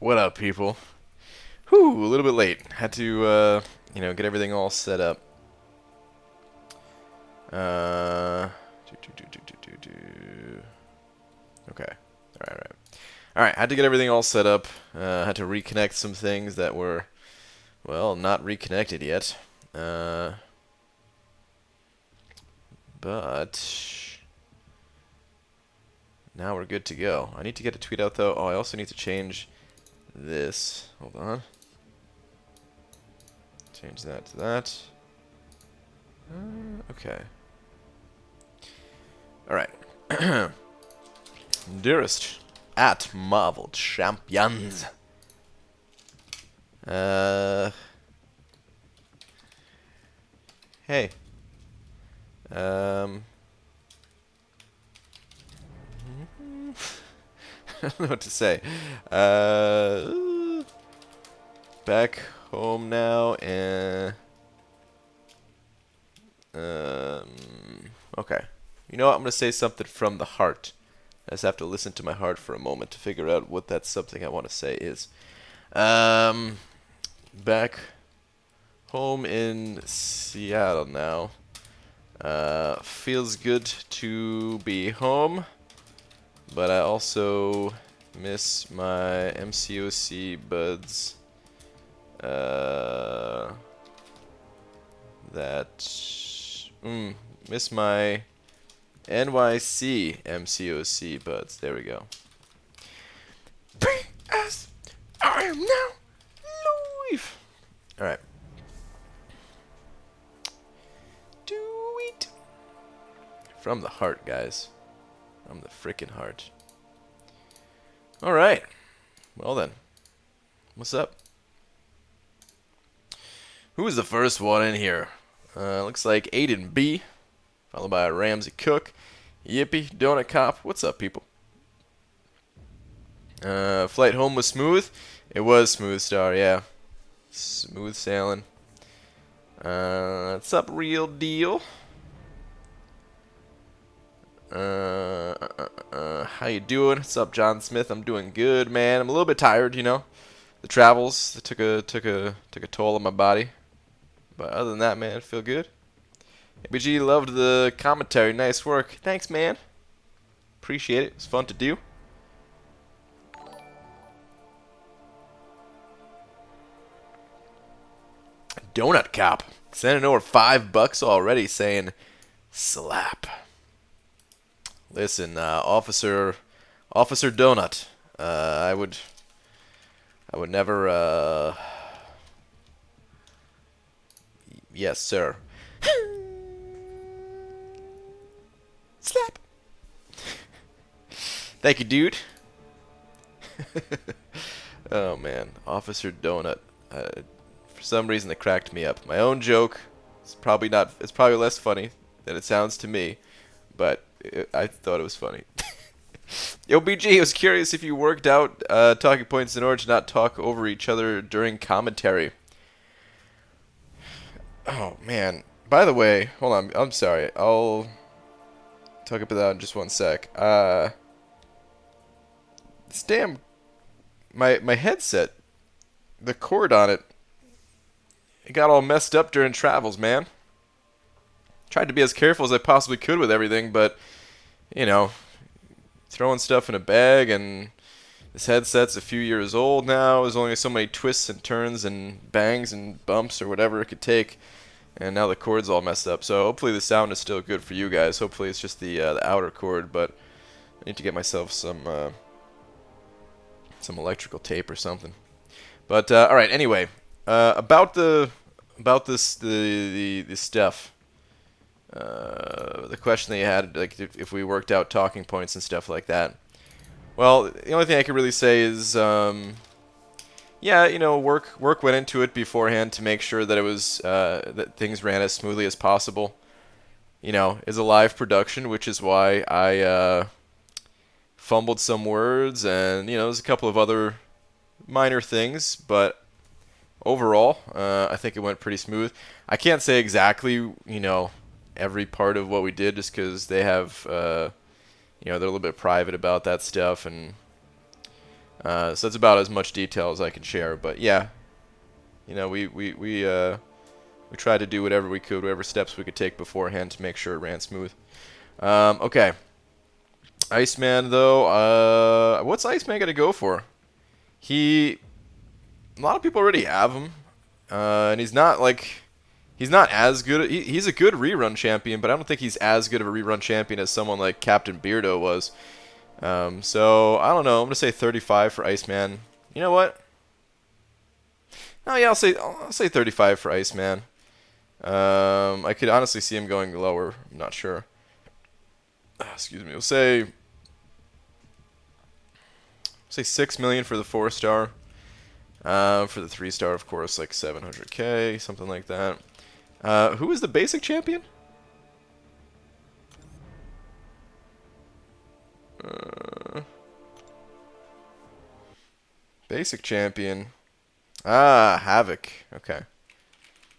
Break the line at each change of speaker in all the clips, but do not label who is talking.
What up, people? Whew, a little bit late. Had to, get everything all set up. Uh, Okay. Alright, had to get everything all set up. Had to reconnect some things that were, well, not reconnected yet. But now we're good to go. I need to get a tweet out, though. Oh, I also need to change this. Hold on. Change that to that. Okay. Alright. Dearest at Marvel Champions. Hey. I don't know what to say. Back home now, and okay. You know what? I'm gonna say something from the heart. I just have to listen to my heart for a moment to figure out what that something I want to say is. Back home in Seattle now. Feels good to be home, but I also miss my MCOC buds. Miss my NYC MCOC buds. There we go. P.S. I am now live. Alright. Do it. From the heart, guys. From the frickin' heart. Alright. Well then. What's up? Who is the first one in here? Looks like Aiden B. Followed by Ramsey Cook. Yippee, Donut Cop. What's up, people? Flight home was smooth. It was smooth, Star, yeah. Smooth sailing. What's up, Real Deal? How you doing? What's up, John Smith? I'm doing good, man. I'm a little bit tired, you know. The travels took a toll on my body. But other than that, man, I feel good. ABG loved the commentary. Nice work. Thanks, man. Appreciate it. It was fun to do. Donut Cop sending over $5 already, saying slap. Listen, Officer Donut. I would never. Yes, sir. Slap. Thank you, dude. Oh man, Officer Donut. For some reason, it cracked me up. My own joke. It's probably not. It's probably less funny than it sounds to me, but I thought it was funny. Yo, BG, I was curious if you worked out talking points in order to not talk over each other during commentary. Oh man. By the way, hold on. I'm sorry. I'll talk about that in just one sec. This damn my headset, the cord on it, it got all messed up during travels, man. Tried to be as careful as I possibly could with everything, but you know, throwing stuff in a bag, and this headset's a few years old now. There's only so many twists and turns and bangs and bumps or whatever it could take, and now the cord's all messed up. So hopefully the sound is still good for you guys. Hopefully it's just the outer cord, but I need to get myself some electrical tape or something. But all right. Anyway, about this the stuff. The question that you had, like if we worked out talking points and stuff like that. Well, the only thing I could really say is, yeah, you know, work went into it beforehand to make sure that it was that things ran as smoothly as possible. You know, it's a live production, which is why I fumbled some words, and you know, there's a couple of other minor things, but overall, I think it went pretty smooth. I can't say exactly, you know, every part of what we did, just because they have, you know, they're a little bit private about that stuff, and So that's about as much detail as I can share. But yeah, you know, we tried to do whatever we could, whatever steps we could take beforehand to make sure it ran smooth. Okay. Iceman, though, what's Iceman going to go for? A lot of people already have him, and he's not as good. He's a good rerun champion, but I don't think he's as good of a rerun champion as someone like Captain Beardo was. So I don't know. I'm gonna say 35 for Iceman. You know what? No, yeah, I'll say 35 for Iceman. I could honestly see him going lower. I'm not sure. Excuse me. We'll say 6 million for the 4-star. For the 3-star, of course, like 700K, something like that. Who is the basic champion? Basic champion. Ah, Havoc. Okay. I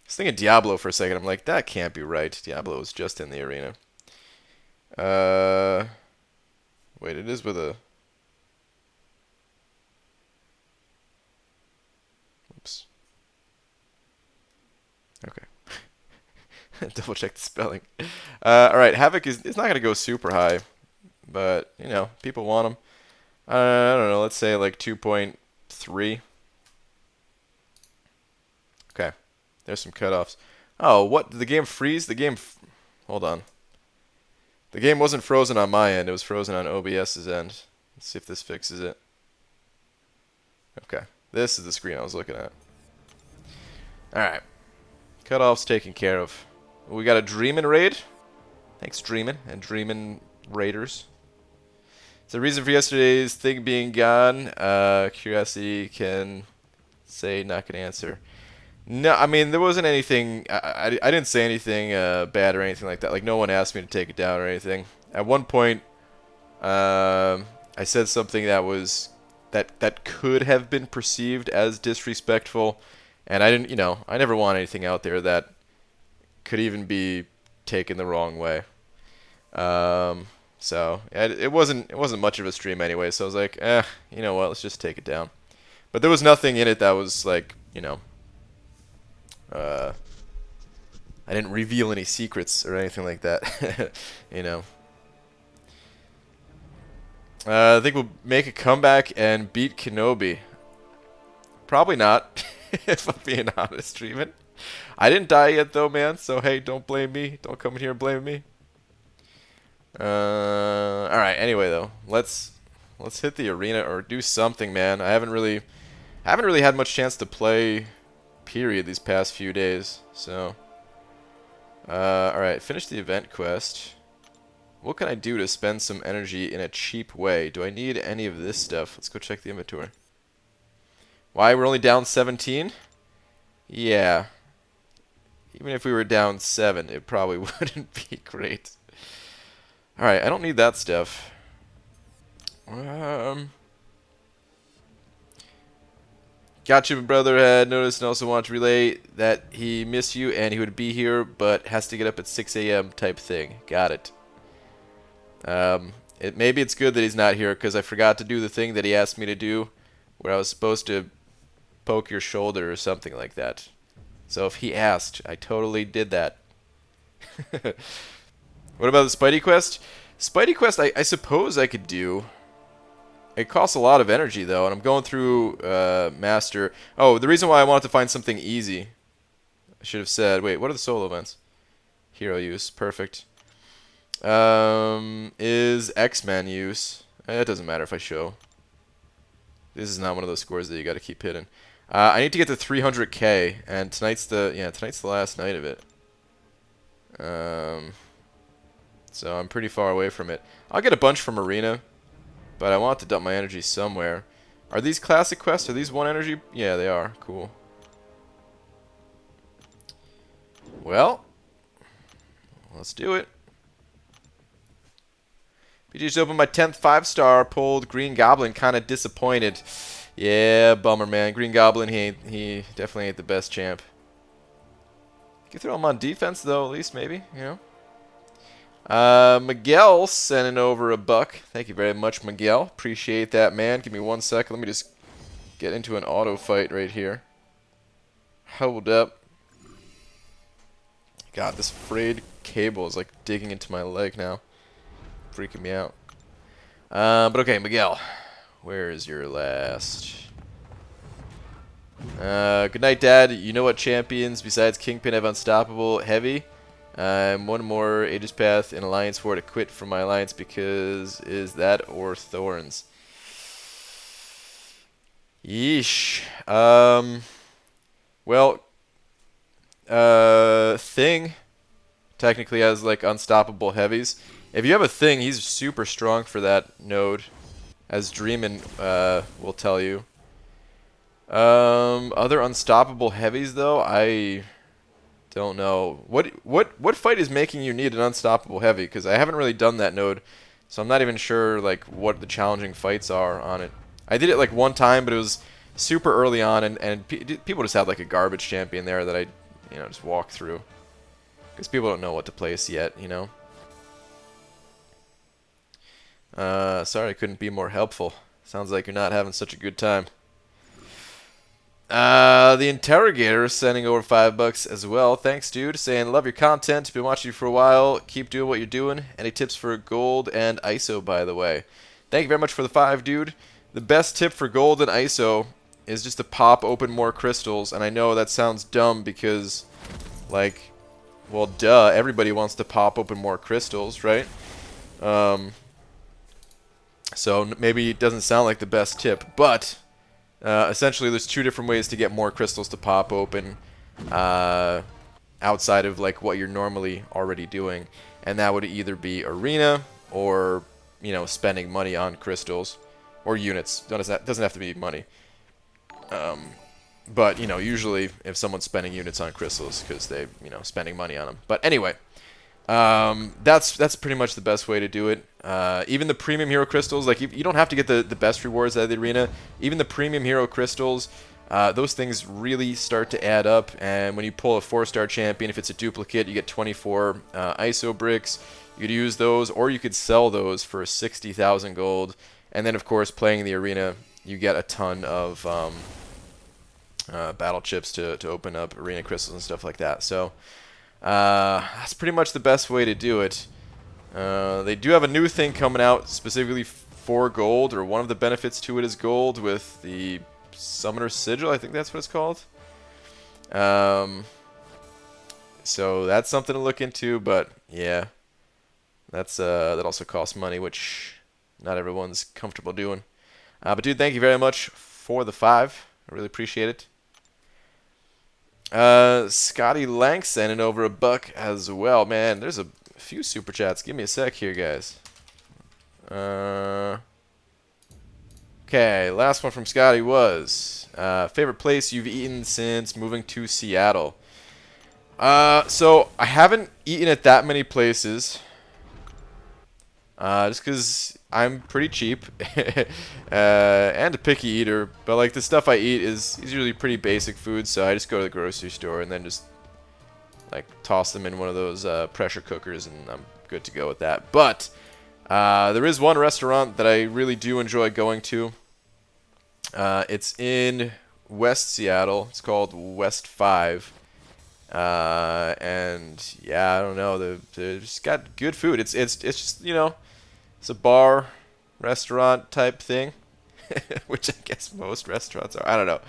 was thinking Diablo for a second. I'm like, that can't be right. Diablo was just in the arena. Wait, it is with a... Oops. Okay. Double check the spelling. Alright, Havoc is not going to go super high. But, you know, people want him. I don't know, let's say like 2.3. Okay. There's some cutoffs. Oh, what? Did the game freeze? Hold on. The game wasn't frozen on my end. It was frozen on OBS's end. Let's see if this fixes it. Okay. This is the screen I was looking at. Alright. Cutoffs taken care of. We got a Dreamin' raid. Thanks, Dreamin' and Dreamin' Raiders. It's the reason for yesterday's thing being gone. Curiosity can say not gonna answer. No, I mean, there wasn't anything, I didn't say anything bad or anything like that. Like, no one asked me to take it down or anything. At one point, I said something that could have been perceived as disrespectful, and I didn't, you know, I never want anything out there that could even be taken the wrong way. So, it wasn't much of a stream anyway, so I was like, you know what, let's just take it down. But there was nothing in it that was, like, you know... I didn't reveal any secrets or anything like that, you know. I think we'll make a comeback and beat Kenobi. Probably not, if I'm being honest, Dreamin'. I didn't die yet, though, man, so hey, don't blame me. Don't come in here and blame me. Alright, anyway, though, let's hit the arena or do something, man. I haven't really had much chance to play... period these past few days, so alright, finish the event quest. What can I do to spend some energy in a cheap way? Do I need any of this stuff? Let's go check the inventory. Why, we're only down 17? Yeah, even if we were down 7, it probably wouldn't be great. Alright, I don't need that stuff. Gotcha, brother. Had noticed and also want to relay that he missed you and he would be here, but has to get up at 6 a.m. type thing. Got it. Maybe it's good that he's not here because I forgot to do the thing that he asked me to do, where I was supposed to poke your shoulder or something like that. So if he asked, I totally did that. What about the Spidey quest? Spidey quest, I suppose I could do. It costs a lot of energy, though, and I'm going through Master. Oh, the reason why I wanted to find something easy, I should have said, wait, what are the solo events? Hero use, perfect. Is X-Men use. It doesn't matter if I show. This is not one of those scores that you got to keep hidden. I need to get to 300K, and tonight's the last night of it. So I'm pretty far away from it. I'll get a bunch from Arena. But I want to dump my energy somewhere. Are these classic quests? Are these 1 energy? Yeah, they are. Cool. Well, let's do it. PG just opened my 10th 5-star. Pulled Green Goblin. Kind of disappointed. Yeah, bummer, man. Green Goblin, he definitely ain't the best champ. You can throw him on defense, though, at least, maybe, you know. Miguel sending over a buck. Thank you very much, Miguel. Appreciate that, man. Give me 1 second. Let me just get into an auto fight right here. Hold up. God, this frayed cable is like digging into my leg now. Freaking me out. But okay, Miguel. Where is your last? Good night, Dad. You know what champions besides Kingpin have Unstoppable Heavy? One more Aegis Path in Alliance War to quit from my alliance because is that or Thorns? Yeesh. Well, Thing technically has like Unstoppable Heavies. If you have a Thing, he's super strong for that node, as Dreamin' will tell you. Other Unstoppable Heavies though, I don't know. What fight is making you need an Unstoppable Heavy? Because I haven't really done that node, so I'm not even sure like what the challenging fights are on it. I did it like one time, but it was super early on, and people just had like a garbage champion there that I, just walk through. Because people don't know what to place yet, Sorry I couldn't be more helpful. Sounds like you're not having such a good time. The Interrogator is sending over $5 as well. Thanks, dude. Saying, love your content. Been watching you for a while. Keep doing what you're doing. Any tips for gold and ISO, by the way? Thank you very much for the 5, dude. The best tip for gold and ISO is just to pop open more crystals. And I know that sounds dumb because, like, well, duh. Everybody wants to pop open more crystals, right? So maybe it doesn't sound like the best tip, but essentially there's 2 different ways to get more crystals to pop open outside of like what you're normally already doing, and that would either be arena or spending money on crystals or units. Doesn't have to be money, but usually if someone's spending units on crystals because they spending money on them. But anyway, that's pretty much the best way to do it. Even the premium hero crystals, like you don't have to get the best rewards out of the arena. Even the premium hero crystals, those things really start to add up. And when you pull a 4-star champion, if it's a duplicate, you get 24 ISO bricks. You could use those, or you could sell those for 60,000 gold. And then, of course, playing in the arena, you get a ton of battle chips to open up arena crystals and stuff like that. So that's pretty much the best way to do it. They do have a new thing coming out specifically for gold, or one of the benefits to it is gold with the Summoner Sigil, I think that's what it's called. So that's something to look into, but yeah, that also costs money, which not everyone's comfortable doing. But dude, thank you very much for the 5. I really appreciate it. Scotty Lank sending over a buck as well. Man, there's a few super chats. Give me a sec here, guys. Okay, last one from Scotty was favorite place you've eaten since moving to Seattle. So I haven't eaten at that many places. Just because I'm pretty cheap and a picky eater, but like the stuff I eat is usually pretty basic food, so I just go to the grocery store and then just like toss them in one of those pressure cookers, and I'm good to go with that. But there is one restaurant that I really do enjoy going to. It's in West Seattle. It's called West 5. And yeah, I don't know. They've just got good food. It's just it's a bar, restaurant type thing, which I guess most restaurants are. I don't know.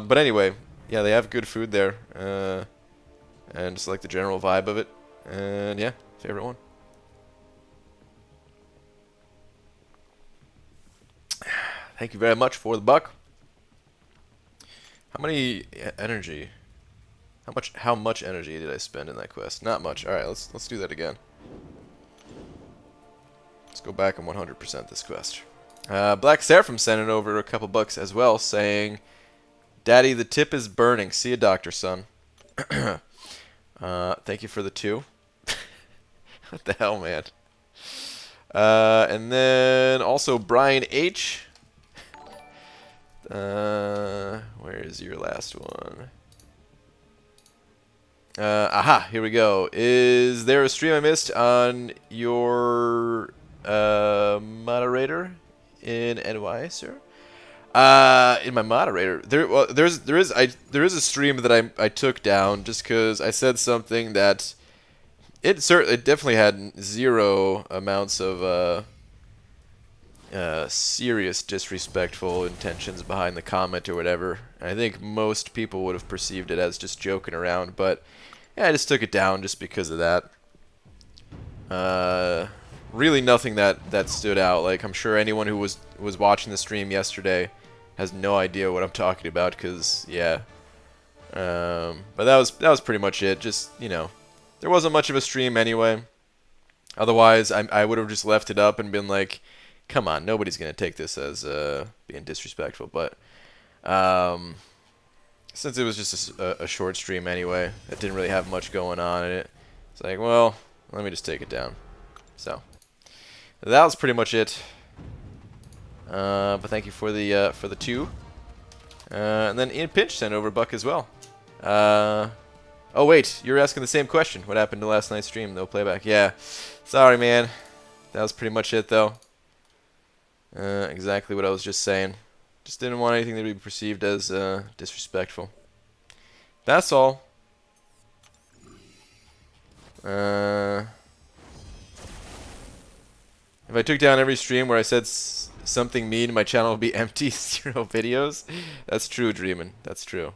But anyway, yeah, they have good food there, and just like the general vibe of it. And yeah, favorite one. Thank you very much for the buck. How many energy? How much energy did I spend in that quest? Not much. All right, let's do that again. Let's go back and 100% this quest. Black Seraphim sending over a couple bucks as well, saying, "Daddy, the tip is burning. See a doctor, son." Thank you for the 2. What the hell, man? And then also Brian H. Where is your last one? Aha, here we go. Is there a stream I missed on your moderator in NY, sir? In my moderator, there is a stream that I took down just because I said something that it definitely had zero amounts of serious disrespectful intentions behind the comment or whatever. I think most people would have perceived it as just joking around, but yeah, I just took it down just because of that. Really nothing that stood out. Like, I'm sure anyone who was watching the stream yesterday has no idea what I'm talking about, because yeah. But that was pretty much it. Just, you know, there wasn't much of a stream anyway. Otherwise, I would have just left it up and been like, come on, nobody's gonna take this as being disrespectful. But since it was just a short stream anyway, it didn't really have much going on in it. It's like, well, let me just take it down. So that was pretty much it. But thank you for the 2. And then Ian Pinch sent over a buck as well. Oh wait, you're asking the same question. What happened to last night's stream? No playback. Yeah, sorry, man. That was pretty much it, though. Exactly what I was just saying. Just didn't want anything to be perceived as disrespectful. That's all. If I took down every stream where I said something mean, my channel would be empty. 0 videos. That's true, Dreamin'. That's true.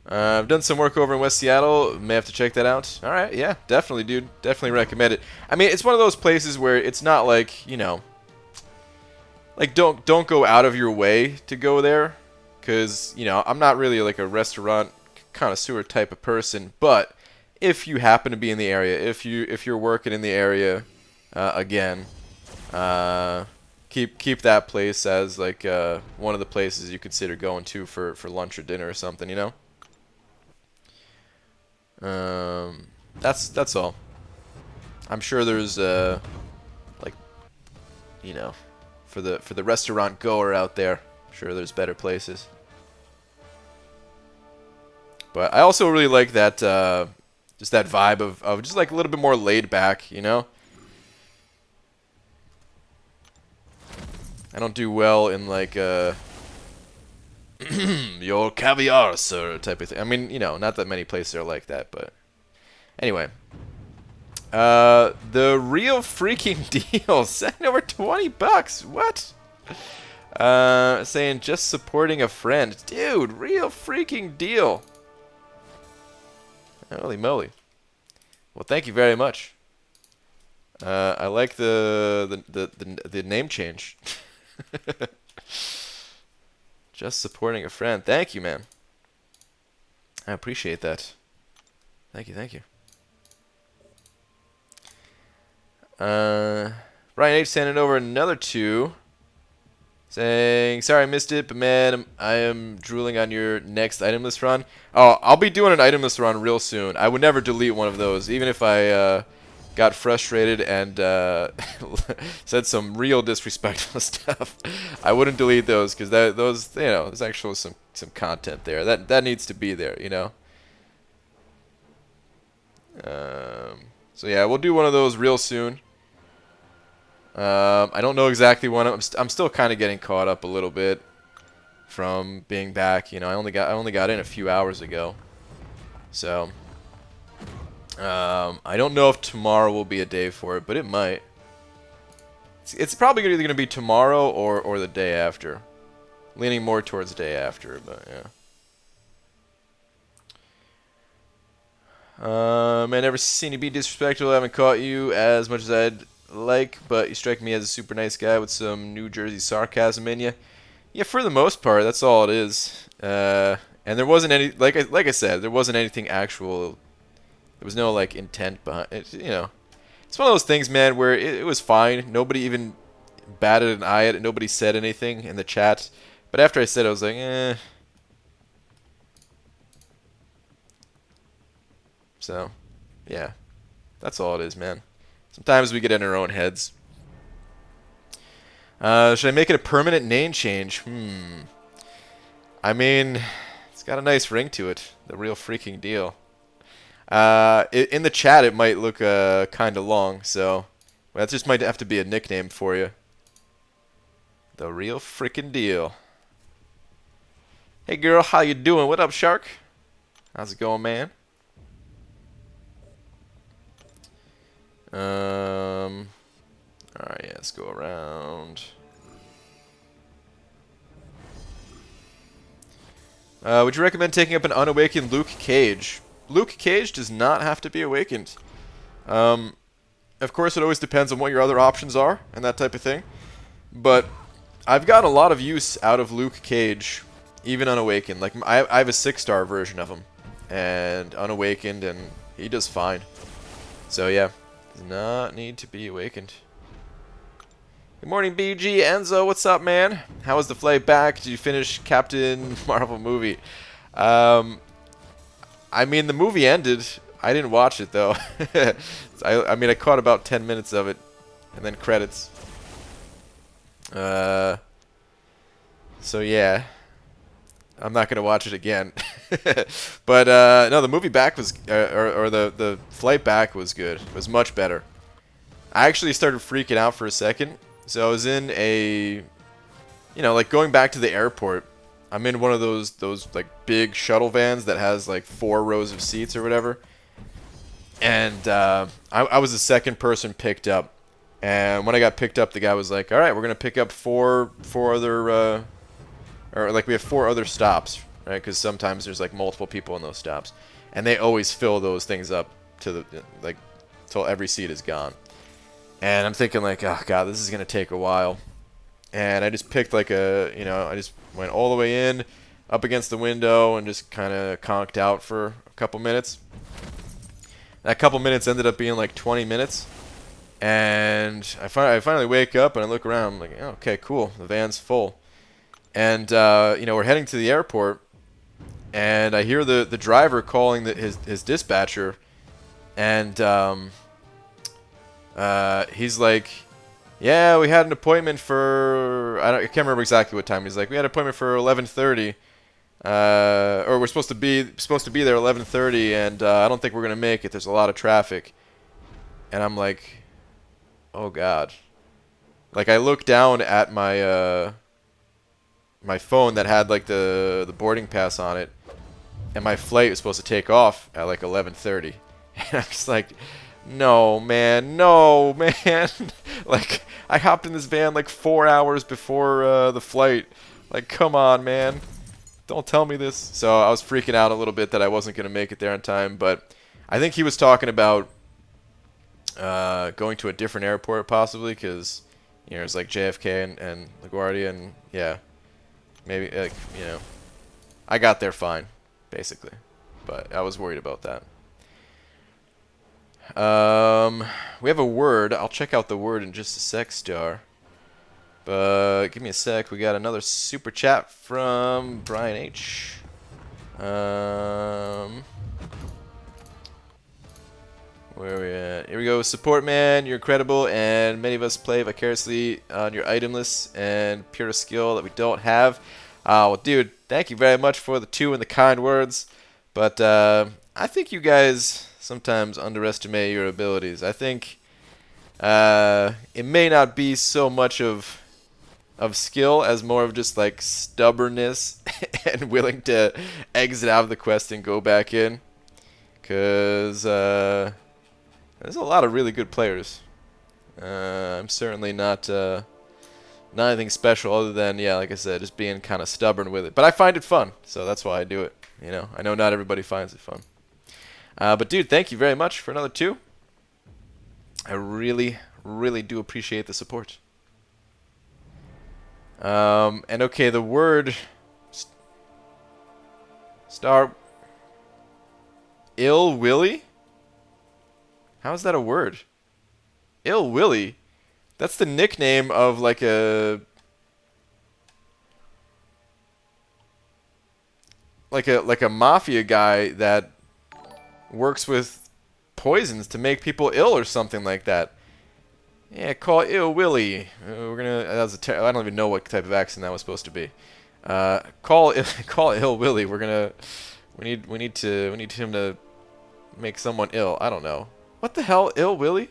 I've done some work over in West Seattle. May have to check that out. Alright, yeah, definitely, dude. Definitely recommend it. I mean, it's one of those places where it's not like, you know, like, don't go out of your way to go there. Because, you know, I'm not really like a restaurant connoisseur type of person. But if you happen to be in the area, if you're working in the area, again, keep that place as like one of the places you consider going to for lunch or dinner or something, you know. That's all. I'm sure there's like, you know, for the restaurant goer out there, I'm sure there's better places. But I also really like that just that vibe of just like a little bit more laid back, you know. I don't do well in like your caviar, sir, type of thing. I mean, you know, not that many places are like that, but anyway. The real freaking deal. Send over 20 bucks. What? Saying just supporting a friend. Dude, real freaking deal. Holy moly. Well, thank you very much. I like the name change. Just supporting a friend. Thank you, man. I appreciate that. Thank you, thank you. Brian H. sending over another 2. Saying, sorry I missed it, but man, I am drooling on your next item list run. Oh, I'll be doing an item list run real soon. I would never delete one of those, even if I got frustrated and said some real disrespectful stuff. I wouldn't delete those because those, you know, there's actually some content there that needs to be there, you know. So yeah, we'll do one of those real soon. I don't know exactly when. I'm still kind of getting caught up a little bit from being back. You know, I only got in a few hours ago, so I don't know if tomorrow will be a day for it, but it might. It's probably either going to be tomorrow or the day after. Leaning more towards the day after, but yeah. I never seen you be disrespectful. I haven't caught you as much as I'd like, but you strike me as a super nice guy with some New Jersey sarcasm in you. Yeah, for the most part, that's all it is. And there wasn't any, like I said, there wasn't anything actual. There was no like intent behind it. You know, it's one of those things, man, where it was fine. Nobody even batted an eye at it. Nobody said anything in the chat. But after I said it, I was like, eh. So, yeah, that's all it is, man. Sometimes we get in our own heads. Should I make it a permanent name change? I mean, it's It's got a nice ring to it. The real freaking deal. In the chat, it might look kind of long, so that just might have to be a nickname for you. The real freaking deal. Hey girl, how you doing? What up, Shark? How's it going, man? Alright, yeah, let's go around. Would you recommend taking up an unawakened Luke Cage? Luke Cage does not have to be awakened. Of course, it always depends on what your other options are and that type of thing. But I've got a lot of use out of Luke Cage, even unawakened. Like I have a 6-star version of him, and unawakened, and he does fine. So yeah, does not need to be awakened. Good morning, BG. Enzo, what's up, man? How was the flight back? Did you finish Captain Marvel movie? I mean, the movie ended. I didn't watch it, though. I mean, I caught about 10 minutes of it, and then credits. So, yeah. I'm not going to watch it again. But, no, the movie back was, or the flight back was good. It was much better. I actually started freaking out for a second. So I was in a, you know, like going back to the airport. I'm in one of those like big shuttle vans that has like 4 rows of seats or whatever. And I was the second person picked up. And when I got picked up, the guy was like, "All right, we're gonna pick up four other, or like we have 4 other stops, right? Because sometimes there's like multiple people in those stops, and they always fill those things up to the like till every seat is gone." And I'm thinking like, oh god, this is gonna take a while. And I just picked like a, you know, I just went all the way in, up against the window, and just kind of conked out for a couple minutes. That couple minutes ended up being like 20 minutes. And I finally wake up and I look around. I'm like, oh, okay, cool, the van's full. And you know, we're heading to the airport, and I hear the driver calling his dispatcher, and he's like, yeah, we had an appointment for, I can't remember exactly what time. He's like, we had an appointment for 11:30, or we're supposed to be there 11:30, and I don't think we're gonna make it. There's a lot of traffic. And I'm like, oh god. Like I look down at my my phone that had like the boarding pass on it, and my flight was supposed to take off at like 11:30, and I'm just like, no man, no man. Like I hopped in this van like 4 hours before the flight. Like come on, man, don't tell me this. So I was freaking out a little bit that I wasn't gonna make it there in time, but I think he was talking about going to a different airport possibly, because you know it's like JFK and LaGuardia, and yeah, maybe like, you know, I got there fine basically, but I was worried about that. We have a word. I'll check out the word in just a sec, Star. But give me a sec. We got another super chat from Brian H. Where are we at? Here we go. Support man, you're incredible, and many of us play vicariously on your item list and pure skill that we don't have. Well, dude, thank you very much for the 2 and the kind words. But I think you guys sometimes underestimate your abilities. I think it may not be so much of skill as more of just like stubbornness and willing to exit out of the quest and go back in. Because there's a lot of really good players. I'm certainly not anything special other than, yeah, like I said, just being kind of stubborn with it. But I find it fun, so that's why I do it. You know, I know not everybody finds it fun. But dude, thank you very much for another 2. I really, really do appreciate the support. And okay, the word Star Ill Willy? How is that a word? Ill Willy? That's the nickname of like a mafia guy that works with poisons to make people ill or something like that. Yeah, call Ill Willy. We're gonna. I don't even know what type of accent that was supposed to be. Call call Ill Willie. We need him to make someone ill. I don't know. What the hell, Ill Willie?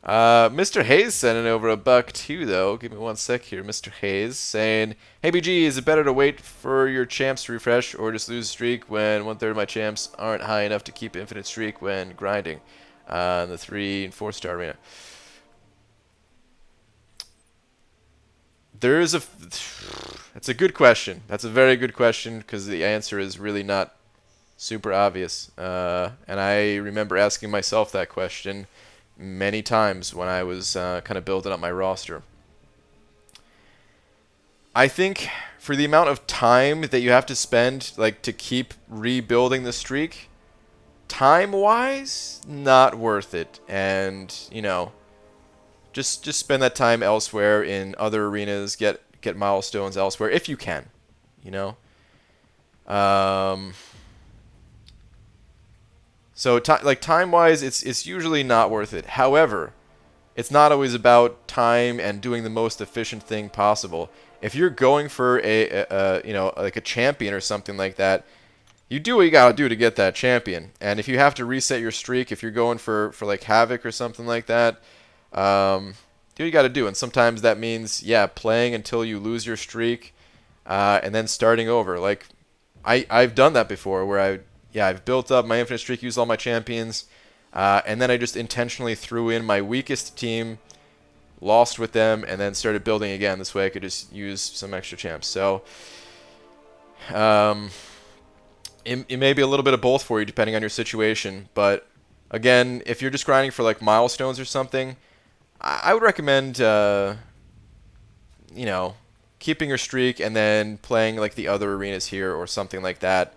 Mr. Hayes sending over a buck too, though. Give me one sec here, Mr. Hayes, saying, "Hey BG, is it better to wait for your champs to refresh or just lose streak when 1/3 of my champs aren't high enough to keep infinite streak when grinding in the 3 and 4-star arena?" That's a good question. That's a very good question because the answer is really not super obvious. And I remember asking myself that question many times when I was kind of building up my roster. I think for the amount of time that you have to spend like to keep rebuilding the streak, time-wise, not worth it. And, you know, just spend that time elsewhere in other arenas, get milestones elsewhere if you can, you know. So like time-wise, it's usually not worth it. However, it's not always about time and doing the most efficient thing possible. If you're going for a you know, like a champion or something like that, you do what you gotta do to get that champion. And if you have to reset your streak, if you're going for like Havoc or something like that, do what you gotta do. And sometimes that means, yeah, playing until you lose your streak, and then starting over. Like I've done that before, where I've built up my infinite streak, used all my champions, and then I just intentionally threw in my weakest team, lost with them, and then started building again. This way I could just use some extra champs. So it may be a little bit of both for you depending on your situation. But again, if you're just grinding for like milestones or something, I would recommend you know, keeping your streak and then playing like the other arenas here or something like that.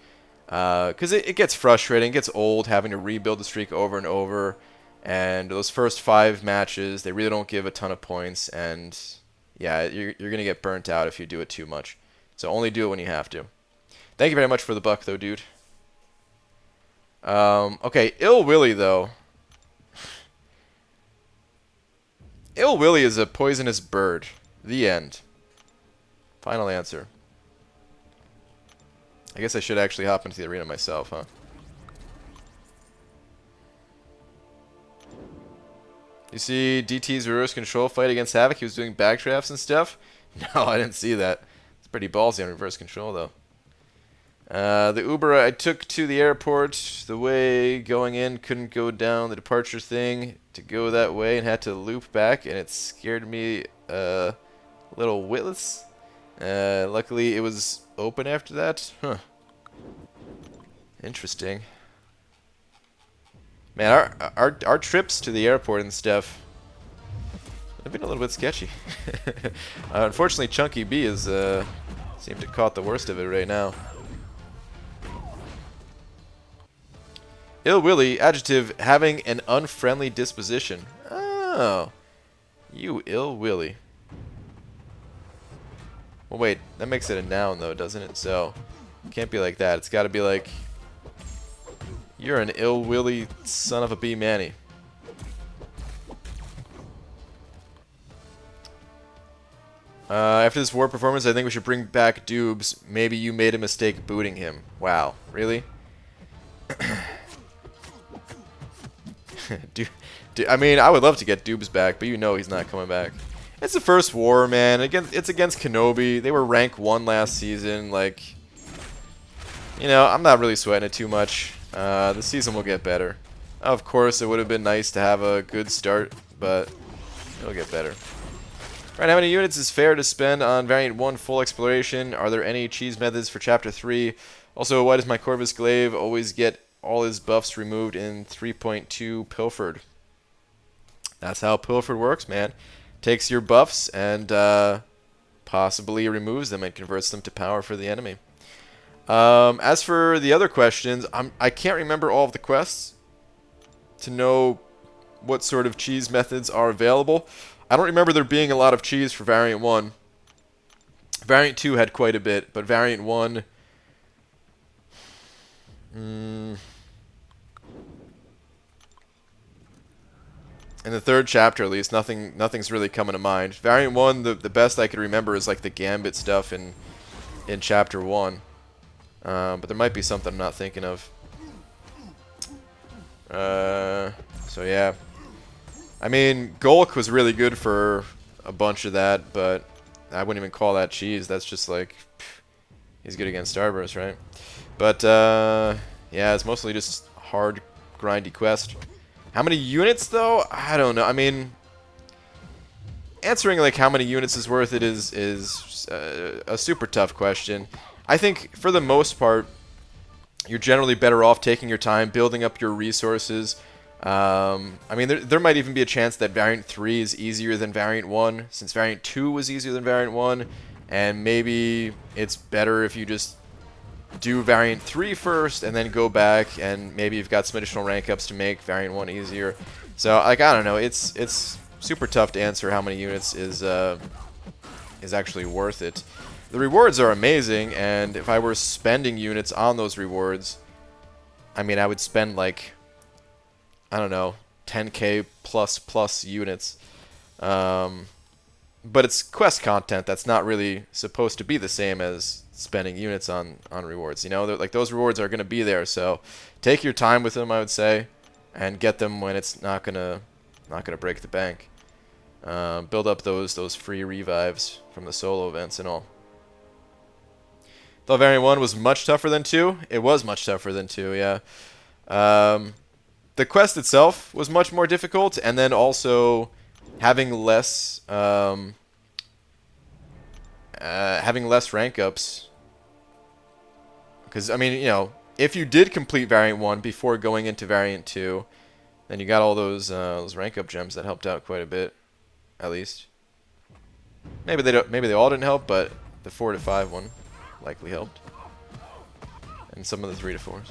Because it gets frustrating, it gets old having to rebuild the streak over and over. And those first 5 matches, they really don't give a ton of points. And yeah, you're going to get burnt out if you do it too much. So only do it when you have to. Thank you very much for the buck, though, dude. Okay, Ill Willie, though. Ill Willie is a poisonous bird. The end. Final answer. I guess I should actually hop into the arena myself, huh? You see DT's reverse control fight against Havoc? He was doing backdrafts and stuff? No, I didn't see that. It's pretty ballsy on reverse control, though. The Uber I took to the airport, the way going in couldn't go down the departure thing to go that way and had to loop back, and it scared me a little witless. Luckily, it was open after that. Huh. Interesting. Man, our trips to the airport and stuff have been a little bit sketchy. Unfortunately, Chunky B is seemed to have caught the worst of it right now. Ill Willie, adjective, having an unfriendly disposition. Oh, you Ill Willie. Well, wait, that makes it a noun, though, doesn't it? So, it can't be like that. It's got to be like, you're an Ill Willie son of a B Manny. After this war performance, I think we should bring back Dubes. Maybe you made a mistake booting him. Wow, really? I mean, I would love to get Dubes back, but you know he's not coming back. It's the first war, man. It's against Kenobi. They were rank 1 last season. Like, you know, I'm not really sweating it too much. The season will get better. Of course, it would have been nice to have a good start, but it'll get better. Right, how many units is fair to spend on Variant 1 full exploration? Are there any cheese methods for Chapter 3? Also, why does my Corvus Glaive always get all his buffs removed in 3.2 Pilfered? That's how Pilfered works, man. Takes your buffs and possibly removes them and converts them to power for the enemy. As for the other questions, I can't remember all of the quests to know what sort of cheese methods are available. I don't remember there being a lot of cheese for Variant 1. Variant 2 had quite a bit, but Variant 1... In the third chapter, at least, nothing's really coming to mind. Variant 1, the best I could remember is like the Gambit stuff in chapter 1. But there might be something I'm not thinking of. So yeah. I mean, Golk was really good for a bunch of that, but I wouldn't even call that cheese. That's just like, he's good against Starburst, right? But, yeah, it's mostly just hard, grindy quest. How many units, though? I don't know. I mean, answering, like, how many units is worth it is a super tough question. I think, for the most part, you're generally better off taking your time, building up your resources. I mean, there might even be a chance that Variant 3 is easier than Variant 1, since Variant 2 was easier than Variant 1, and maybe it's better if you just do Variant 3 first, and then go back, and maybe you've got some additional rank ups to make Variant 1 easier. So, like, I don't know, it's super tough to answer how many units is actually worth it. The rewards are amazing, and if I were spending units on those rewards, I mean, I would spend, like, I don't know, 10k plus units. But it's quest content that's not really supposed to be the same as spending units on rewards. You know, like, those rewards are going to be there, so take your time with them, I would say, and get them when it's not gonna break the bank. Build up those free revives from the solo events and all. Thought Variant 1 was much tougher than 2. It was much tougher than 2, yeah. The quest itself was much more difficult, and then also having less rank ups. Because, I mean, you know, if you did complete Variant 1 before going into Variant 2, then you got all those rank up gems that helped out quite a bit, at least. Maybe they all didn't help, but the 4 to 5 one likely helped, and some of the 3 to 4s.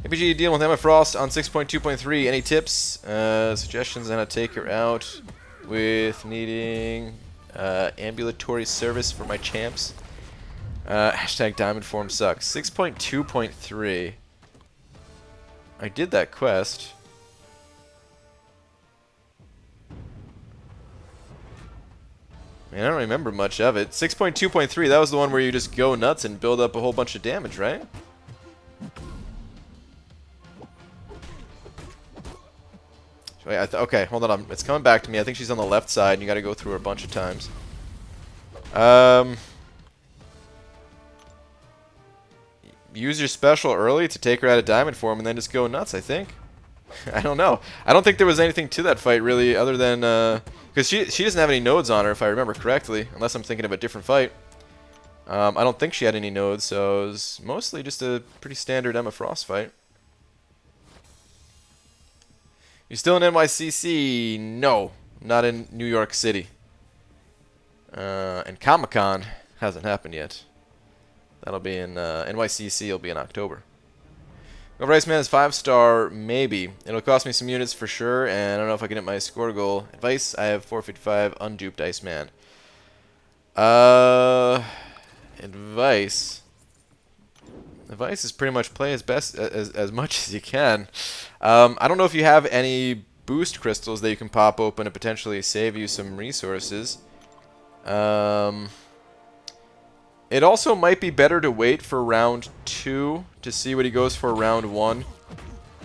APG dealing with Emma Frost on 6.2.3. Any tips, suggestions on how to take her out with needing ambulatory service for my champs? Hashtag diamond form sucks. 6.2.3. I did that quest. Man, I don't remember much of it. 6.2.3, that was the one where you just go nuts and build up a whole bunch of damage, right? Okay, hold on. It's coming back to me. I think she's on the left side, and you gotta go through her a bunch of times. Use your special early to take her out of diamond form, and then just go nuts, I think. I don't know. I don't think there was anything to that fight, really, other than... Because she doesn't have any nodes on her, if I remember correctly, unless I'm thinking of a different fight. I don't think she had any nodes, so it was mostly just a pretty standard Emma Frost fight. You still in NYCC? No, not in New York City. And Comic-Con hasn't happened yet. That'll be in NYCC. Will be in October. Over Iceman is 5-star, maybe. It'll cost me some units for sure, and I don't know if I can hit my score goal. Advice: I have 455 unduped Iceman. Advice. Advice is pretty much play as much as you can. I don't know if you have any boost crystals that you can pop open to potentially save you some resources. It also might be better to wait for round 2 to see what he goes for round 1.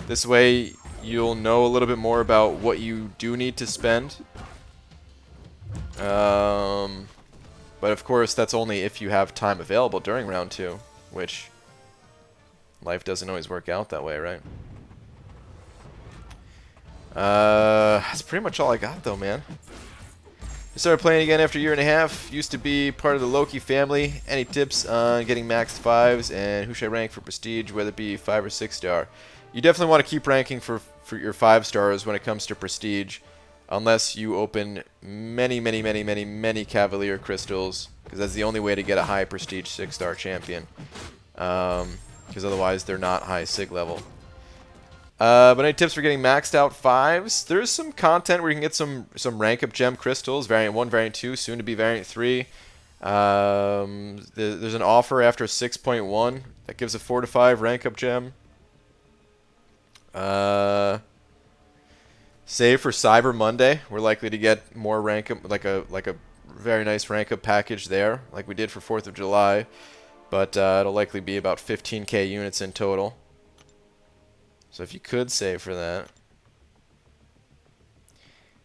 This way you'll know a little bit more about what you do need to spend. But of course that's only if you have time available during round 2, which life doesn't always work out that way, right? That's pretty much all I got though, man. I started playing again after a year and a half. Used to be part of the Loki family. Any tips on getting maxed 5s, and who should I rank for prestige, whether it be 5 or 6-star? You definitely want to keep ranking for your 5 stars when it comes to prestige, unless you open many Cavalier crystals, because that's the only way to get a high prestige 6-star champion. Because otherwise they're not high sig level. But any tips for getting maxed out 5s? There's some content where you can get some rank up gem crystals. Variant 1, Variant 2, soon to be Variant 3. There's an offer after 6.1 that gives a 4 to 5 rank up gem. Save for Cyber Monday. We're likely to get more rank up, like a very nice rank up package there, like we did for 4th of July. But it'll likely be about 15k units in total. So if you could save for that.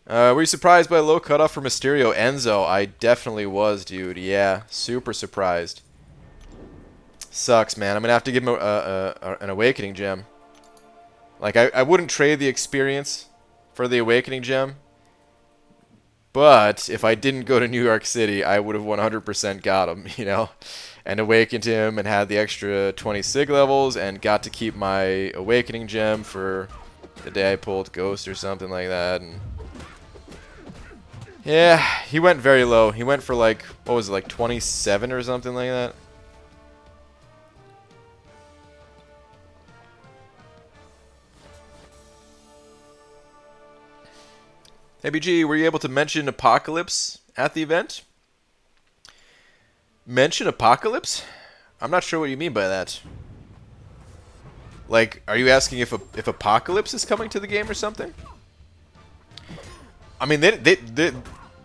Were you surprised by the low cutoff for Mysterio? Enzo, I definitely was, dude. Yeah, super surprised. Sucks, man. I'm going to have to give him an Awakening Gem. Like, I wouldn't trade the experience for the Awakening Gem. But if I didn't go to New York City, I would have 100% got him, you know? And awakened him and had the extra 20 sig levels and got to keep my Awakening Gem for the day I pulled Ghost or something like that. And yeah, he went very low. He went for like, what was it, like 27 or something like that? Hey BG, were you able to mention Apocalypse at the event? Mention Apocalypse? I'm not sure what you mean by that. Like, are you asking if Apocalypse is coming to the game or something? I mean, it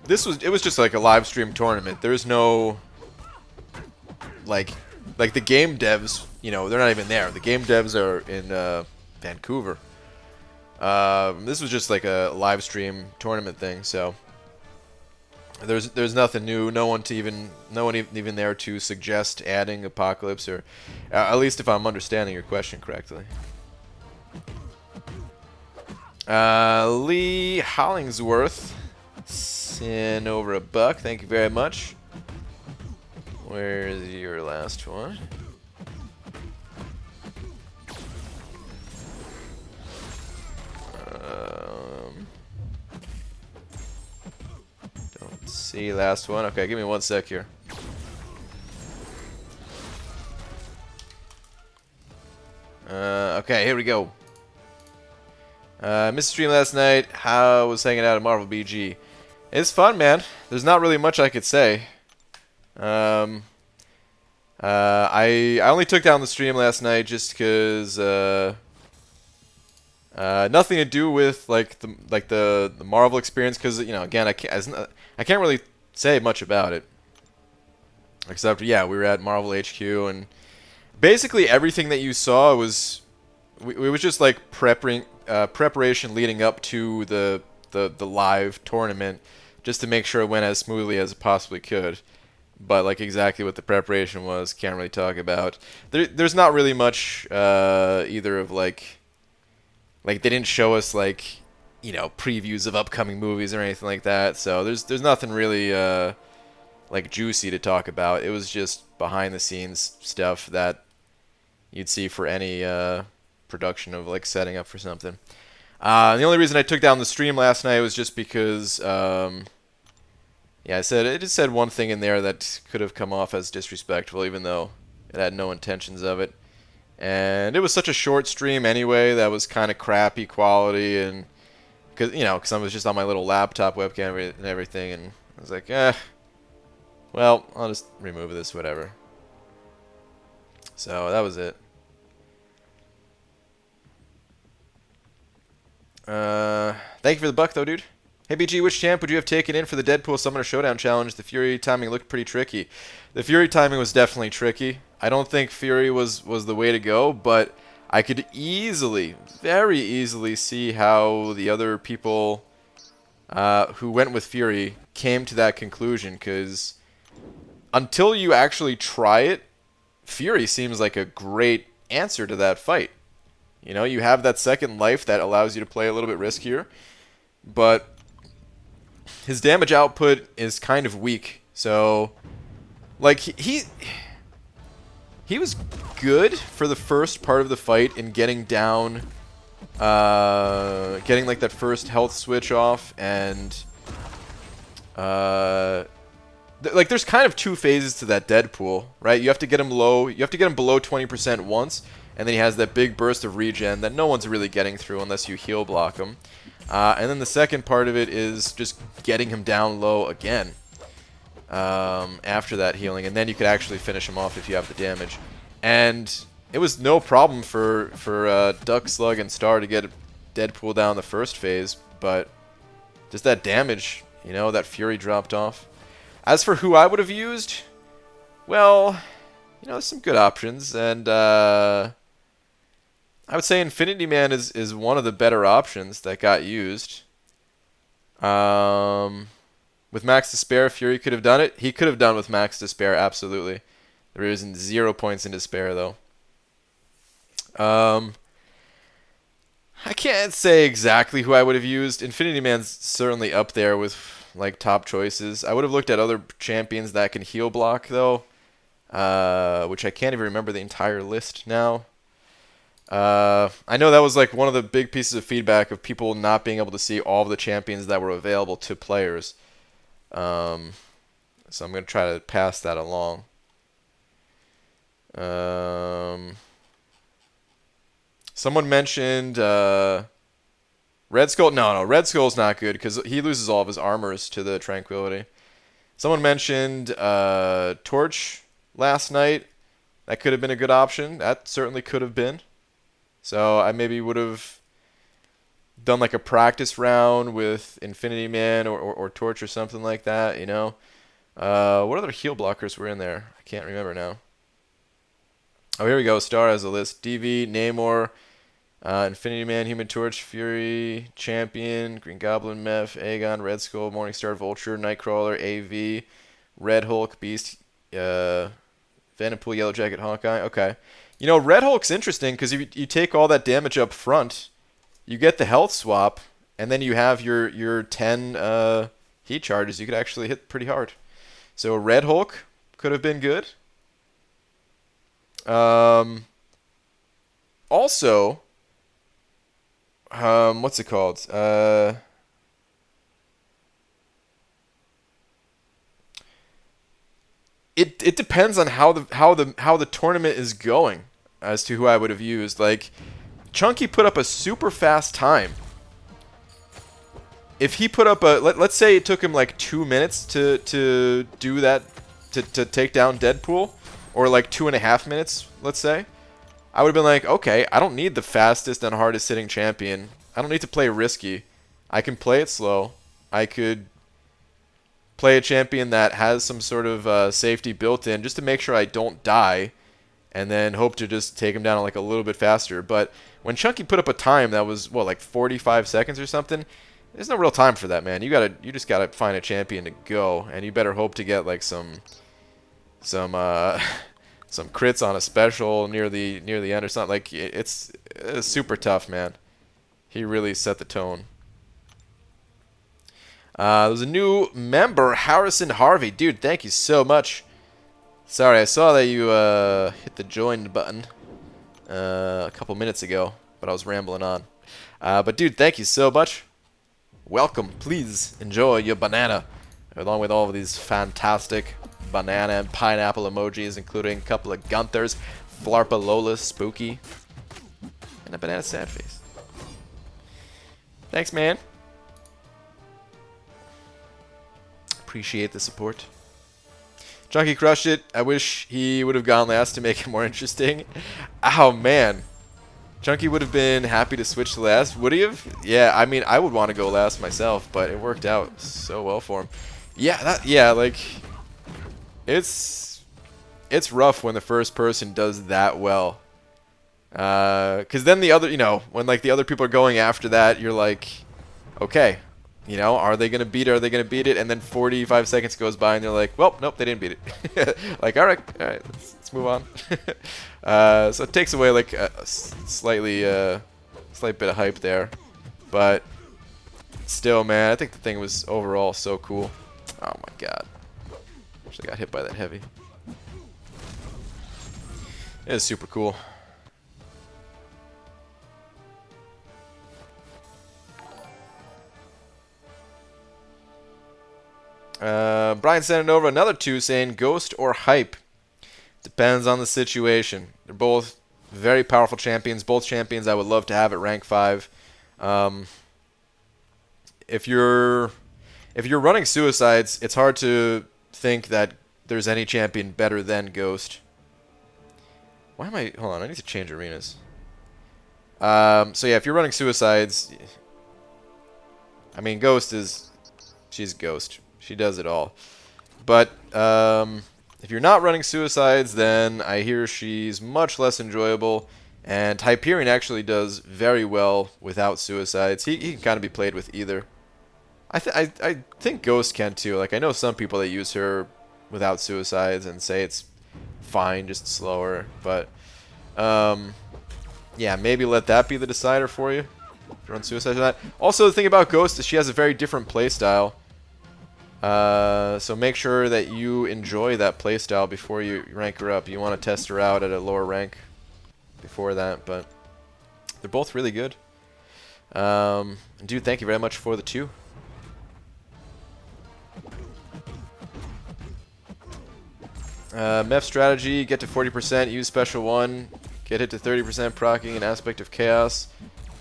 was just like a live stream tournament. There's no like the game devs, you know, they're not even there. The game devs are in Vancouver. This was just like a live stream tournament thing, so there's nothing new. No one even there to suggest adding Apocalypse, or at least if I'm understanding your question correctly. Lee Hollingsworth sent over $1. Thank you very much. Where's your last one? Don't see last one. Okay, give me 1 sec here. Okay, here we go. Missed stream last night. How was hanging out at Marvel BG? It's fun, man. There's not really much I could say. I only took down the stream last night just because nothing to do with the Marvel experience, because you know, again, I can't really say much about it, except yeah, we were at Marvel HQ and basically everything that you saw was we was just like preparation leading up to the live tournament, just to make sure it went as smoothly as it possibly could. But like exactly what the preparation was, can't really talk about. There's not really much either of like they didn't show us like, you know, previews of upcoming movies or anything like that. So there's nothing really like juicy to talk about. It was just behind the scenes stuff that you'd see for any production of like setting up for something. The only reason I took down the stream last night was just because yeah, it just said one thing in there that could have come off as disrespectful, even though it had no intentions of it. And it was such a short stream anyway that was kind of crappy quality, and because I was just on my little laptop webcam and everything, and I was like, well, I'll just remove this, whatever. So that was it. Thank you for the $1 though, dude. Hey BG, which champ would you have taken in for the Deadpool Summoner Showdown Challenge? The Fury timing looked pretty tricky. The Fury timing was definitely tricky. I don't think Fury was the way to go, but I could easily, very easily see how the other people who went with Fury came to that conclusion, because until you actually try it, Fury seems like a great answer to that fight. You know, you have that second life that allows you to play a little bit riskier, but his damage output is kind of weak. So, like, he was good for the first part of the fight in getting down, getting like that first health switch off, and like there's kind of two phases to that Deadpool, right? You have to get him low, you have to get him below 20% once, and then he has that big burst of regen that no one's really getting through unless you heal block him. And then the second part of it is just getting him down low again after that healing, and then you could actually finish him off if you have the damage. And it was no problem for Duck, Slug, and Star to get Deadpool down the first phase, but just that damage, you know, that Fury dropped off. As for who I would have used, well, you know, there's some good options, and I would say Infinity Man is one of the better options that got used. With Max Despair, Fury could have done it. He could have done with Max Despair, absolutely. There isn't 0 points in Despair, though. I can't say exactly who I would have used. Infinity Man's certainly up there with like top choices. I would have looked at other champions that can heal block, though, which I can't even remember the entire list now. I know that was like one of the big pieces of feedback of people not being able to see all of the champions that were available to players. So I'm going to try to pass that along. Someone mentioned Red Skull. No, Red Skull's not good because he loses all of his armors to the Tranquility. Someone mentioned Torch last night. That could have been a good option. That certainly could have been. So I maybe would have done like a practice round with Infinity Man or Torch or something like that, you know. What other heal blockers were in there? I can't remember now. Oh, here we go. Star has a list. DV, Namor, Infinity Man, Human Torch, Fury, Champion, Green Goblin, Meph, Aegon, Red Skull, Morningstar, Vulture, Nightcrawler, AV, Red Hulk, Beast, Venompool, Yellow Jacket, Hawkeye. Okay. You know, Red Hulk's interesting because if you take all that damage up front, you get the health swap, and then you have your 10 heat charges. You could actually hit pretty hard. So Red Hulk could have been good. Also, what's it called? It depends on how the tournament is going as to who I would have used. Like, Chunky put up a super fast time. If he put up a let's say it took him like 2 minutes to do that to take down Deadpool, or like 2.5 minutes, let's say, I would have been like, okay, I don't need the fastest and hardest hitting champion. I don't need to play risky. I can play it slow. I could play a champion that has some sort of safety built in just to make sure I don't die, and then hope to just take him down like a little bit faster. But when Chunky put up a time that was, what, like 45 seconds or something, there's no real time for that, man. You just gotta find a champion to go, and you better hope to get like some crits on a special near the end or something. Like, it's super tough, man. He really set the tone. There's a new member, Harrison Harvey. Dude, thank you so much. Sorry, I saw that you hit the join button a couple minutes ago, but I was rambling on. But dude, thank you so much. Welcome. Please enjoy your banana, along with all of these fantastic banana and pineapple emojis, including a couple of Gunthers, Flarpa Lola, Spooky, and a banana sad face. Thanks, man. Appreciate the support. Chunky crushed it. I wish he would have gone last to make it more interesting. Oh, man. Chunky would have been happy to switch to last. Would he have? Yeah, I mean, I would want to go last myself, but it worked out so well for him. Yeah, like, it's rough when the first person does that well. Because then the other, you know, when like the other people are going after that, you're like, okay, you know, are they gonna beat it? Are they gonna beat it? And then 45 seconds goes by, and they're like, well, nope, they didn't beat it. Like, all right, let's move on. So it takes away like a slight bit of hype there, but still, man, I think the thing was overall so cool. Oh my god, actually got hit by that heavy. It is super cool. Brian sending over another 2 saying Ghost or Hype. Depends on the situation. They're both very powerful champions. Both champions I would love to have at rank 5. If you're running Suicides, it's hard to think that there's any champion better than Ghost. Why am I... Hold on, I need to change arenas. So yeah, if you're running Suicides... I mean, Ghost is... She's Ghost. She does it all. But, if you're not running Suicides, then I hear she's much less enjoyable. And Hyperion actually does very well without Suicides. He can kind of be played with either. I think Ghost can too. Like, I know some people that use her without Suicides and say it's fine, just slower. But, yeah, maybe let that be the decider for you. If you run Suicides or not. Also, the thing about Ghost is she has a very different playstyle. So make sure that you enjoy that playstyle before you rank her up. You want to test her out at a lower rank before that, but they're both really good. Dude, thank you very much for the 2. Mef strategy, get to 40%, use special 1, get hit to 30% proccing an aspect of chaos.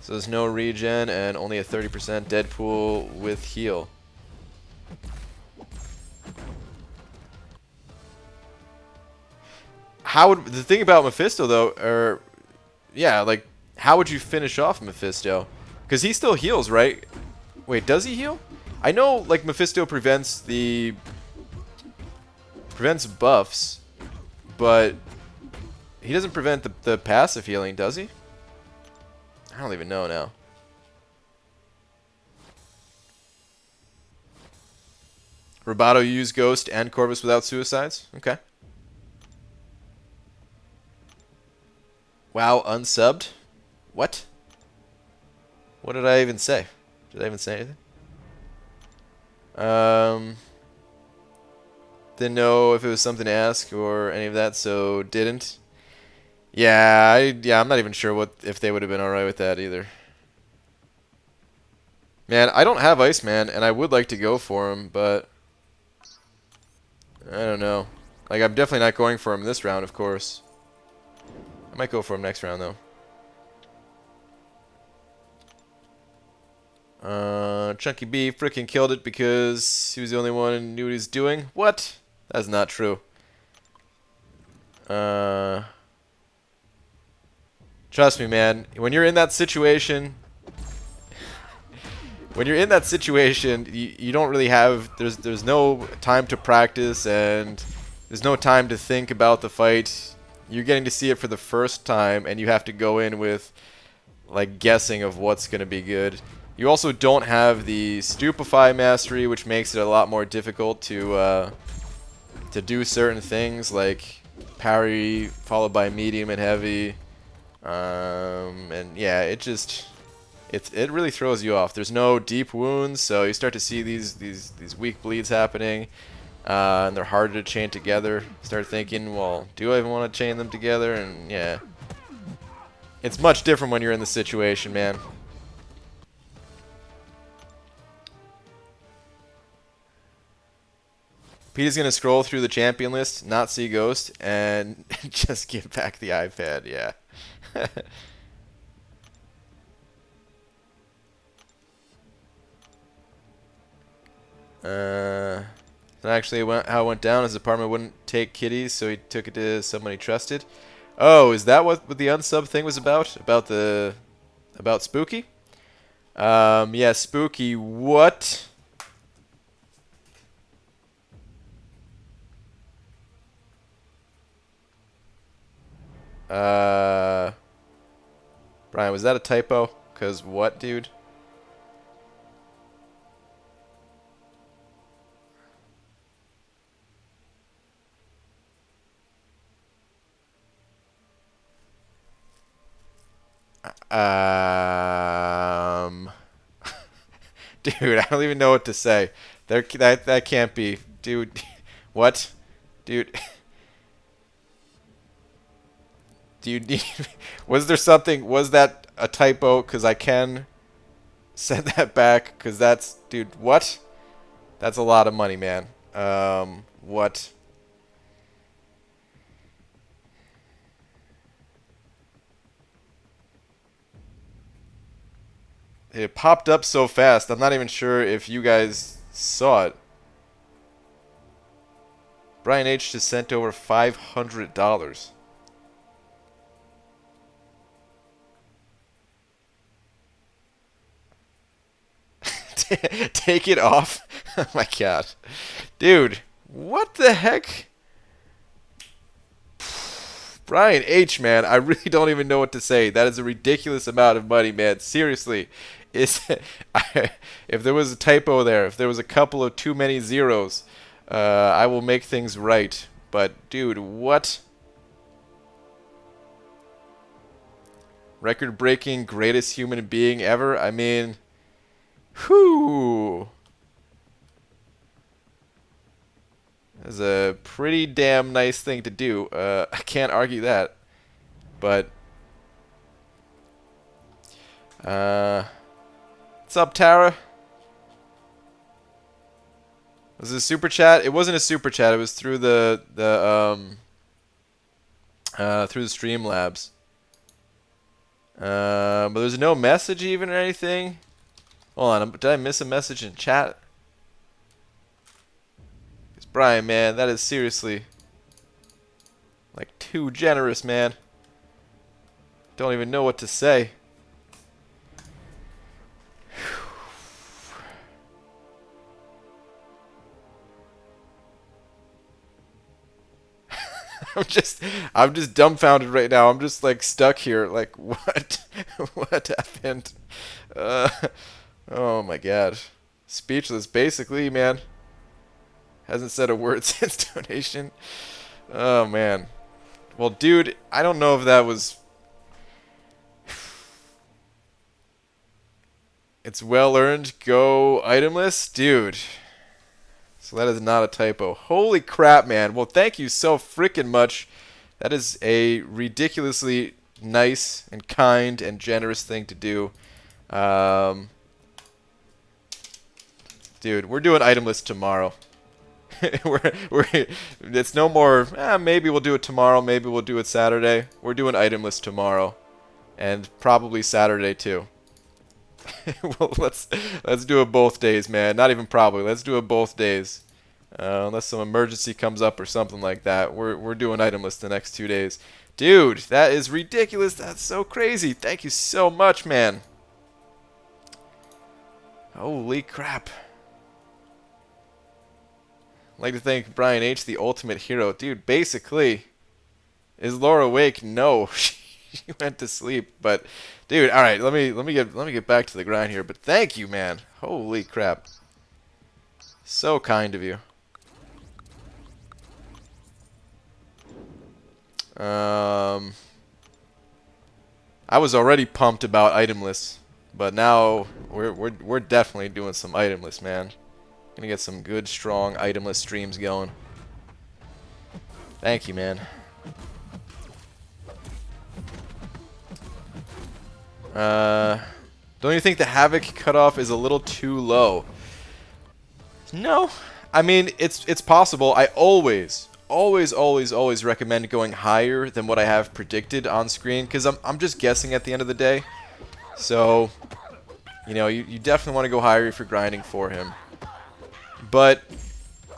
So there's no regen and only a 30% Deadpool with heal. How would the thing about Mephisto though, or yeah, like how would you finish off Mephisto? Because he still heals, right? Wait, does he heal? I know like Mephisto prevents buffs, but he doesn't prevent the passive healing, does he? I don't even know now. Roboto use Ghost and Corvus without Suicides? Okay. Wow, unsubbed? What? What did I even say? Did I even say anything? Didn't know if it was something to ask or any of that, so didn't. Yeah, I'm not even sure if they would have been alright with that either. Man, I don't have Iceman, and I would like to go for him, but I don't know. Like, I'm definitely not going for him this round, of course. I might go for him next round, though. Chunky B freaking killed it because he was the only one who knew what he was doing. What? That's not true. Trust me, man. When you're in that situation... When you're in that situation, you don't really have... There's no time to practice, and there's no time to think about the fight. You're getting to see it for the first time, and you have to go in with, like, guessing of what's going to be good. You also don't have the Stupefy mastery, which makes it a lot more difficult to do certain things, like parry followed by medium and heavy. And yeah, it really throws you off. There's no deep wounds, so you start to see these weak bleeds happening. And they're harder to chain together. Start thinking, well, do I even want to chain them together? And yeah, it's much different when you're in the situation, man. Pete is going to scroll through the champion list, not see Ghost, and just give back the iPad, yeah. Actually, how it went down, his apartment wouldn't take kitties, so he took it to someone he trusted. Oh, is that what the unsub thing was about? About Spooky? Yeah, Spooky, what? Brian, was that a typo? 'Cause what, dude? Dude, I don't even know what to say. That can't be. Dude, what? Dude. Do you need... Was there something... Was that a typo? Because I can send that back. Because that's... Dude, what? That's a lot of money, man. What? It popped up so fast. I'm not even sure if you guys saw it. Brian H. just sent over $500. Take it off. Oh my god. Dude, what the heck? Brian H, man, I really don't even know what to say. That is a ridiculous amount of money, man. Seriously. If there was a typo there, if there was a couple of too many zeros, I will make things right. But, dude, what? Record-breaking greatest human being ever? I mean, whew. That's a pretty damn nice thing to do. I can't argue that. But, what's up, Tara? Was it a super chat? It wasn't a super chat. It was through the Streamlabs. But there's no message even or anything. Hold on, did I miss a message in chat? Because Brian, man, that is seriously like too generous, man. Don't even know what to say. I'm just dumbfounded right now. I'm just like stuck here. Like what? What happened? Oh my god. Speechless, basically, man. Hasn't said a word since donation. Oh man. Well, dude, I don't know if that was. It's well earned. Go itemless, dude. So that is not a typo. Holy crap, man. Well, thank you so freaking much. That is a ridiculously nice and kind and generous thing to do. Dude, we're doing itemless tomorrow. It's no more, maybe we'll do it tomorrow, maybe we'll do it Saturday. We're doing itemless tomorrow. And probably Saturday, too. Well, let's do it both days, man. Not even probably. Let's do it both days. Unless some emergency comes up or something like that. We're doing itemless the next 2 days. Dude, that is ridiculous. That's so crazy. Thank you so much, man. Holy crap. I'd like to thank Brian H, the ultimate hero. Dude, basically, is Laura awake? No. She went to sleep, but dude, all right, let me get back to the grind here. But thank you, man. Holy crap, so kind of you. I was already pumped about itemless, but now we're definitely doing some itemless, man. Gonna get some good, strong itemless streams going. Thank you, man. Don't you think the Havoc cutoff is a little too low? No. I mean, it's possible. I always recommend going higher than what I have predicted on screen, because I'm just guessing at the end of the day. So, you know, you definitely want to go higher if you're grinding for him. But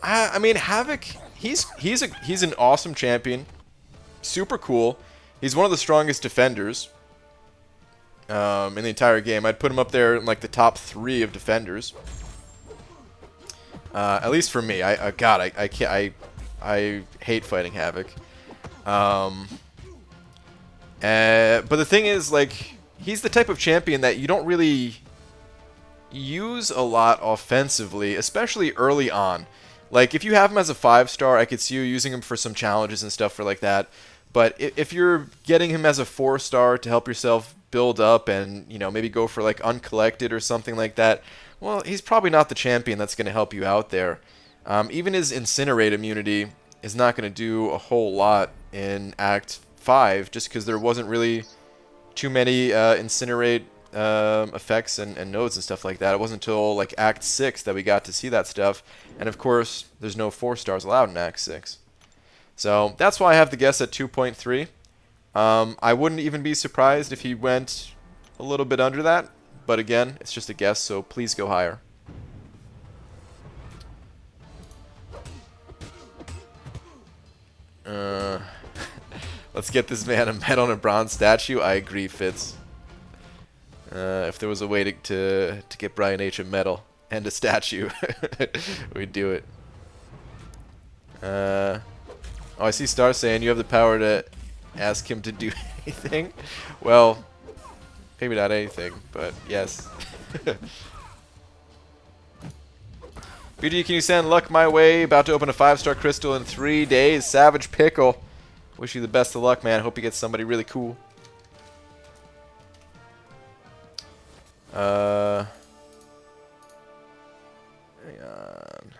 I mean, Havoc, he's an awesome champion. Super cool. He's one of the strongest defenders. In the entire game. I'd put him up there in like the top 3 of defenders. At least for me. God, I can't. I hate fighting Havoc. But the thing is, like, he's the type of champion that you don't really use a lot offensively, especially early on. Like, if you have him as a 5-star, I could see you using him for some challenges and stuff for like that. But if you're getting him as a 4-star to help yourself build up and, you know, maybe go for like uncollected or something like that, well, he's probably not the champion that's going to help you out there. Even his Incinerate immunity is not going to do a whole lot in Act 5, just because there wasn't really too many Incinerate effects and nodes and stuff like that. It wasn't until like Act 6 that we got to see that stuff. And of course, there's no 4-stars allowed in Act 6. So that's why I have the guess at 2.3. I wouldn't even be surprised if he went a little bit under that. But again, it's just a guess, so please go higher. Let's get this man a medal and a bronze statue. I agree, Fitz. If there was a way to get Brian H a medal, and a statue. We'd do it. Oh, I see Star saying you have the power to ask him to do anything. Well, maybe not anything, but yes. BG, can you send luck my way? About to open a 5-star crystal in 3 days. Savage Pickle. Wish you the best of luck, man. Hope you get somebody really cool. Hang on.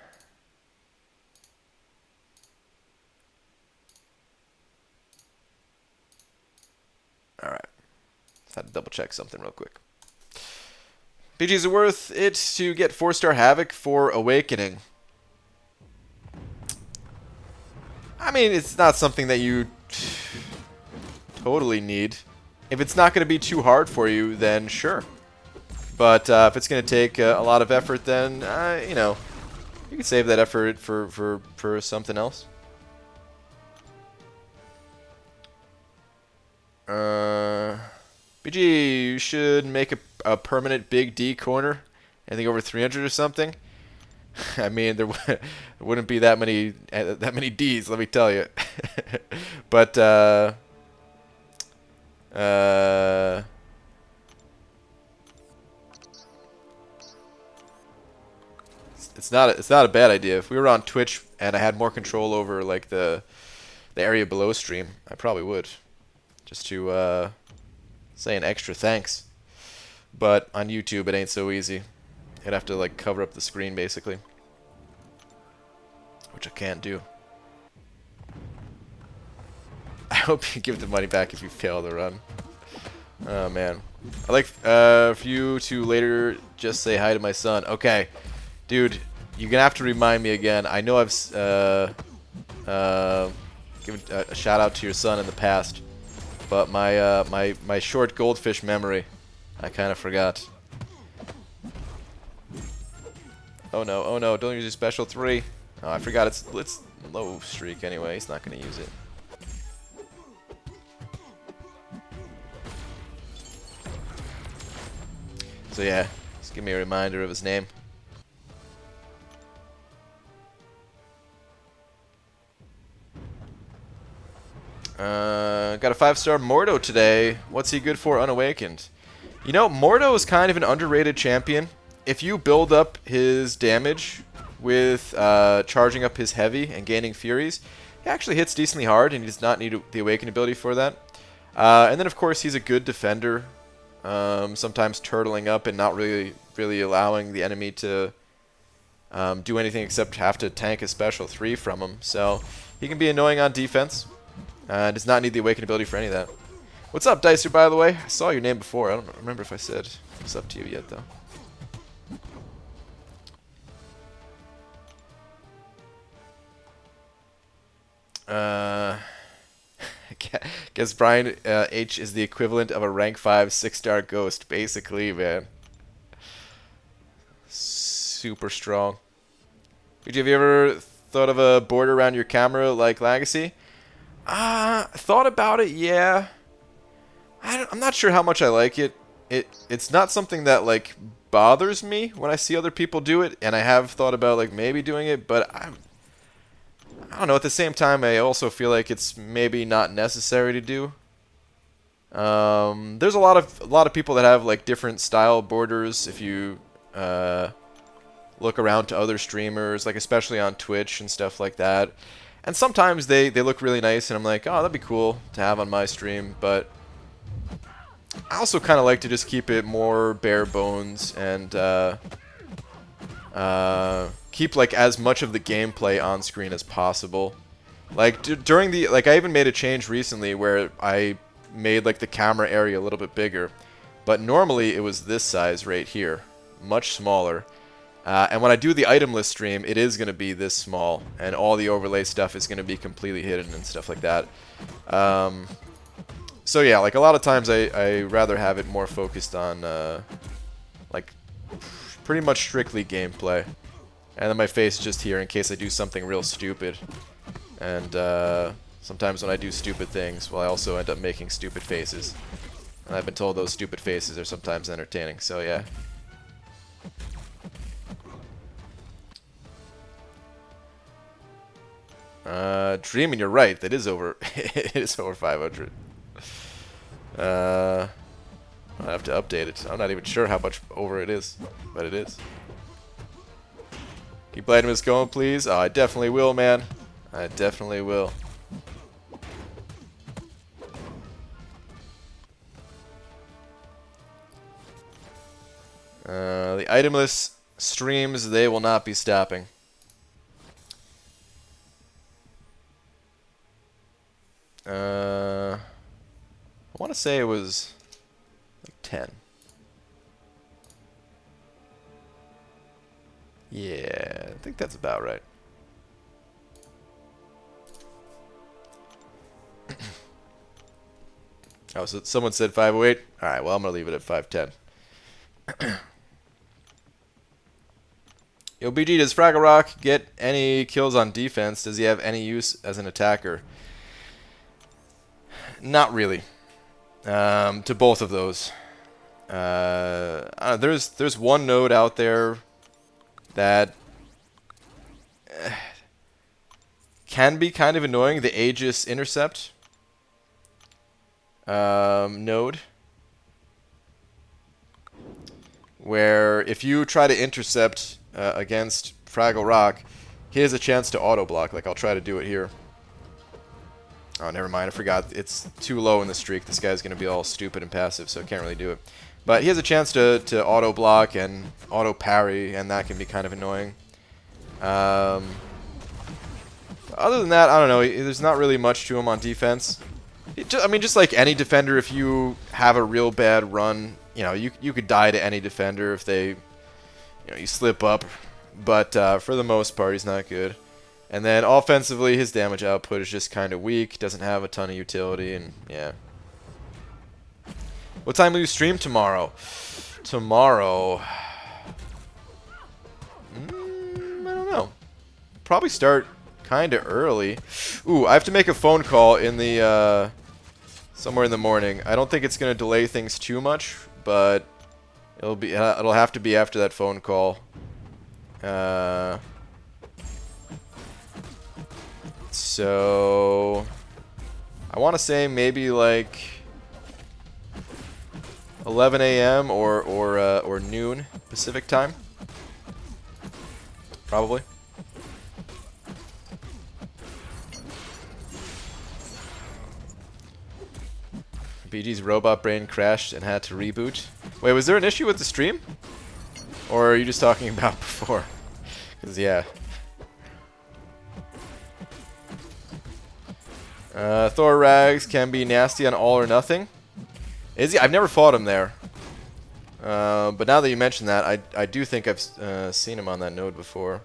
Alright. Just had to double check something real quick. BG, is it worth it to get 4-star Havoc for Awakening? I mean, it's not something that you totally need. If it's not going to be too hard for you, then sure. But if it's going to take a lot of effort, then, you know, you can save that effort for something else. BG, you should make a permanent Big D corner. I think over 300 or something. I mean, there wouldn't be that many Ds, let me tell you. But it's not a bad idea. If we were on Twitch and I had more control over like the area below stream, I probably would, just to say an extra thanks. But on YouTube, it ain't so easy. I'd have to like cover up the screen basically, which I can't do. I hope you give the money back if you fail the run. Oh man, I'd like for you to later just say hi to my son. Okay, dude, you're gonna have to remind me again. I know I've given a shout out to your son in the past, but my short goldfish memory, I kind of forgot. Oh no, don't use your special 3. Oh, I forgot it's low streak anyway. He's not going to use it. So yeah, just give me a reminder of his name. Got a 5-star Mordo today. What's he good for unawakened? You know, Mordo is kind of an underrated champion. If you build up his damage with charging up his heavy and gaining furies, he actually hits decently hard, and he does not need the awaken ability for that. And then, of course, he's a good defender, sometimes turtling up and not really allowing the enemy to do anything except have to tank a special 3 from him. So he can be annoying on defense. Does not need the awaken ability for any of that. What's up, Dicer, by the way? I saw your name before. I don't remember if I said what's up to you yet, though. I guess Brian H is the equivalent of a rank 5 6-star ghost, basically, man. Super strong. Have you ever thought of a border around your camera like Legacy? Thought about it, yeah. I'm not sure how much I like it. It's not something that like bothers me when I see other people do it, and I have thought about like maybe doing it, but I don't know. At the same time, I also feel like it's maybe not necessary to do. There's a lot of people that have like different style borders. If you look around to other streamers, like especially on Twitch and stuff like that, and sometimes they look really nice, and I'm like, oh, that'd be cool to have on my stream. But I also kind of like to just keep it more bare bones and keep like as much of the gameplay on screen as possible. Like during the I even made a change recently where I made like the camera area a little bit bigger, but normally it was this size right here, much smaller. And when I do the item list stream, it is going to be this small, and all the overlay stuff is going to be completely hidden and stuff like that. So yeah, like a lot of times I rather have it more focused on like pretty much strictly gameplay, and then my face just here in case I do something real stupid. And sometimes when I do stupid things, well, I also end up making stupid faces, and I've been told those stupid faces are sometimes entertaining. So yeah. Dreaming, you're right. That is over. It is over 500. I'll have to update it. I'm not even sure how much over it is, but it is. Keep letting us going, please. Oh, I definitely will, man. I definitely will. The itemless streams, they will not be stopping. I want to say it was like 10. Yeah, I think that's about right. Oh, so someone said 508. All right, well, I'm going to leave it at 510. Yo, BG, does Fraggle Rock get any kills on defense? Does he have any use as an attacker? Not really. To both of those. There's one node out there that can be kind of annoying, the Aegis Intercept node, where if you try to intercept against Fraggle Rock, he has a chance to auto block. Like, I'll try to do it here. Oh, never mind. I forgot. It's too low in the streak. This guy's going to be all stupid and passive, so I can't really do it. But he has a chance to auto block and auto parry, and that can be kind of annoying. Other than that, I don't know. There's not really much to him on defense. I mean, just like any defender, if you have a real bad run, you could die to any defender if they, you slip up. But for the most part, he's not good. And then offensively, his damage output is just kind of weak. Doesn't have a ton of utility, and yeah. What time will you stream tomorrow? Tomorrow, I don't know. Probably start kind of early. Ooh, I have to make a phone call in the somewhere in the morning. I don't think it's gonna delay things too much, but it'll have to be after that phone call. So I want to say maybe like 11 a.m. or noon Pacific time, probably. BG's robot brain crashed and had to reboot. Wait, was there an issue with the stream? Or are you just talking about before? Because, yeah. Thor Rags can be nasty on all or nothing. Is he? I've never fought him there. But now that you mention that, I do think I've seen him on that node before.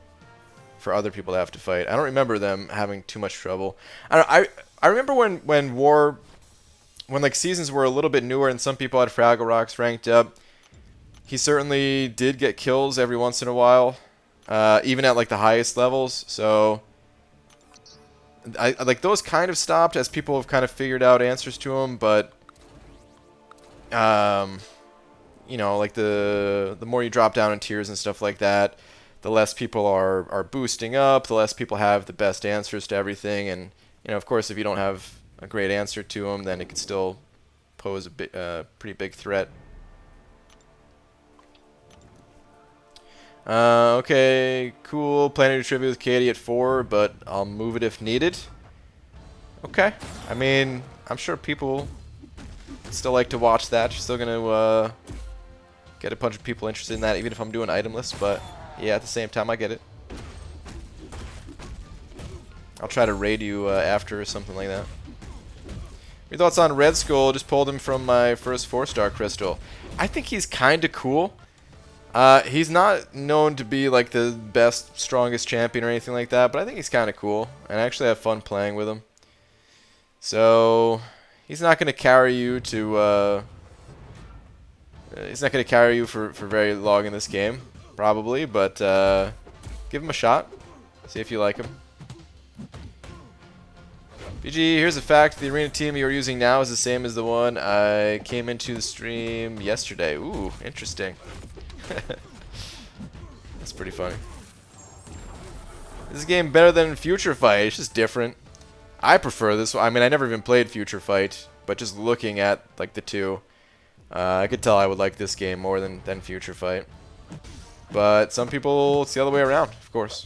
For other people to have to fight. I don't remember them having too much trouble. I remember when like seasons were a little bit newer and some people had Fraggle Rocks ranked up, he certainly did get kills every once in a while, even at like the highest levels. So I like those kind of stopped as people have kind of figured out answers to them, but like the more you drop down in tiers and stuff like that, the less people are boosting up, the less people have the best answers to everything, and of course, if you don't have a great answer to them, then it could still pose a pretty big threat. Okay, cool. Planning to trivia with Katie at 4, but I'll move it if needed. Okay. I mean, I'm sure people still like to watch that. You're still going to get a bunch of people interested in that, even if I'm doing itemless, but yeah, at the same time, I get it. I'll try to raid you after or something like that. Your thoughts on Red Skull? Just pulled him from my first 4-star crystal. I think he's kind of cool. He's not known to be like the best, strongest champion or anything like that, but I think he's kind of cool, and I actually have fun playing with him. So he's not going to carry you to. He's not going to carry you for very long in this game, probably, but give him a shot. See if you like him. BG, here's a fact. The arena team you're using now is the same as the one I came into the stream yesterday. Ooh, interesting. That's pretty funny. This game better than Future Fight. It's just different. I prefer this one. I mean, I never even played Future Fight, but just looking at like the two, I could tell I would like this game more than Future Fight. But some people, it's the other way around, of course.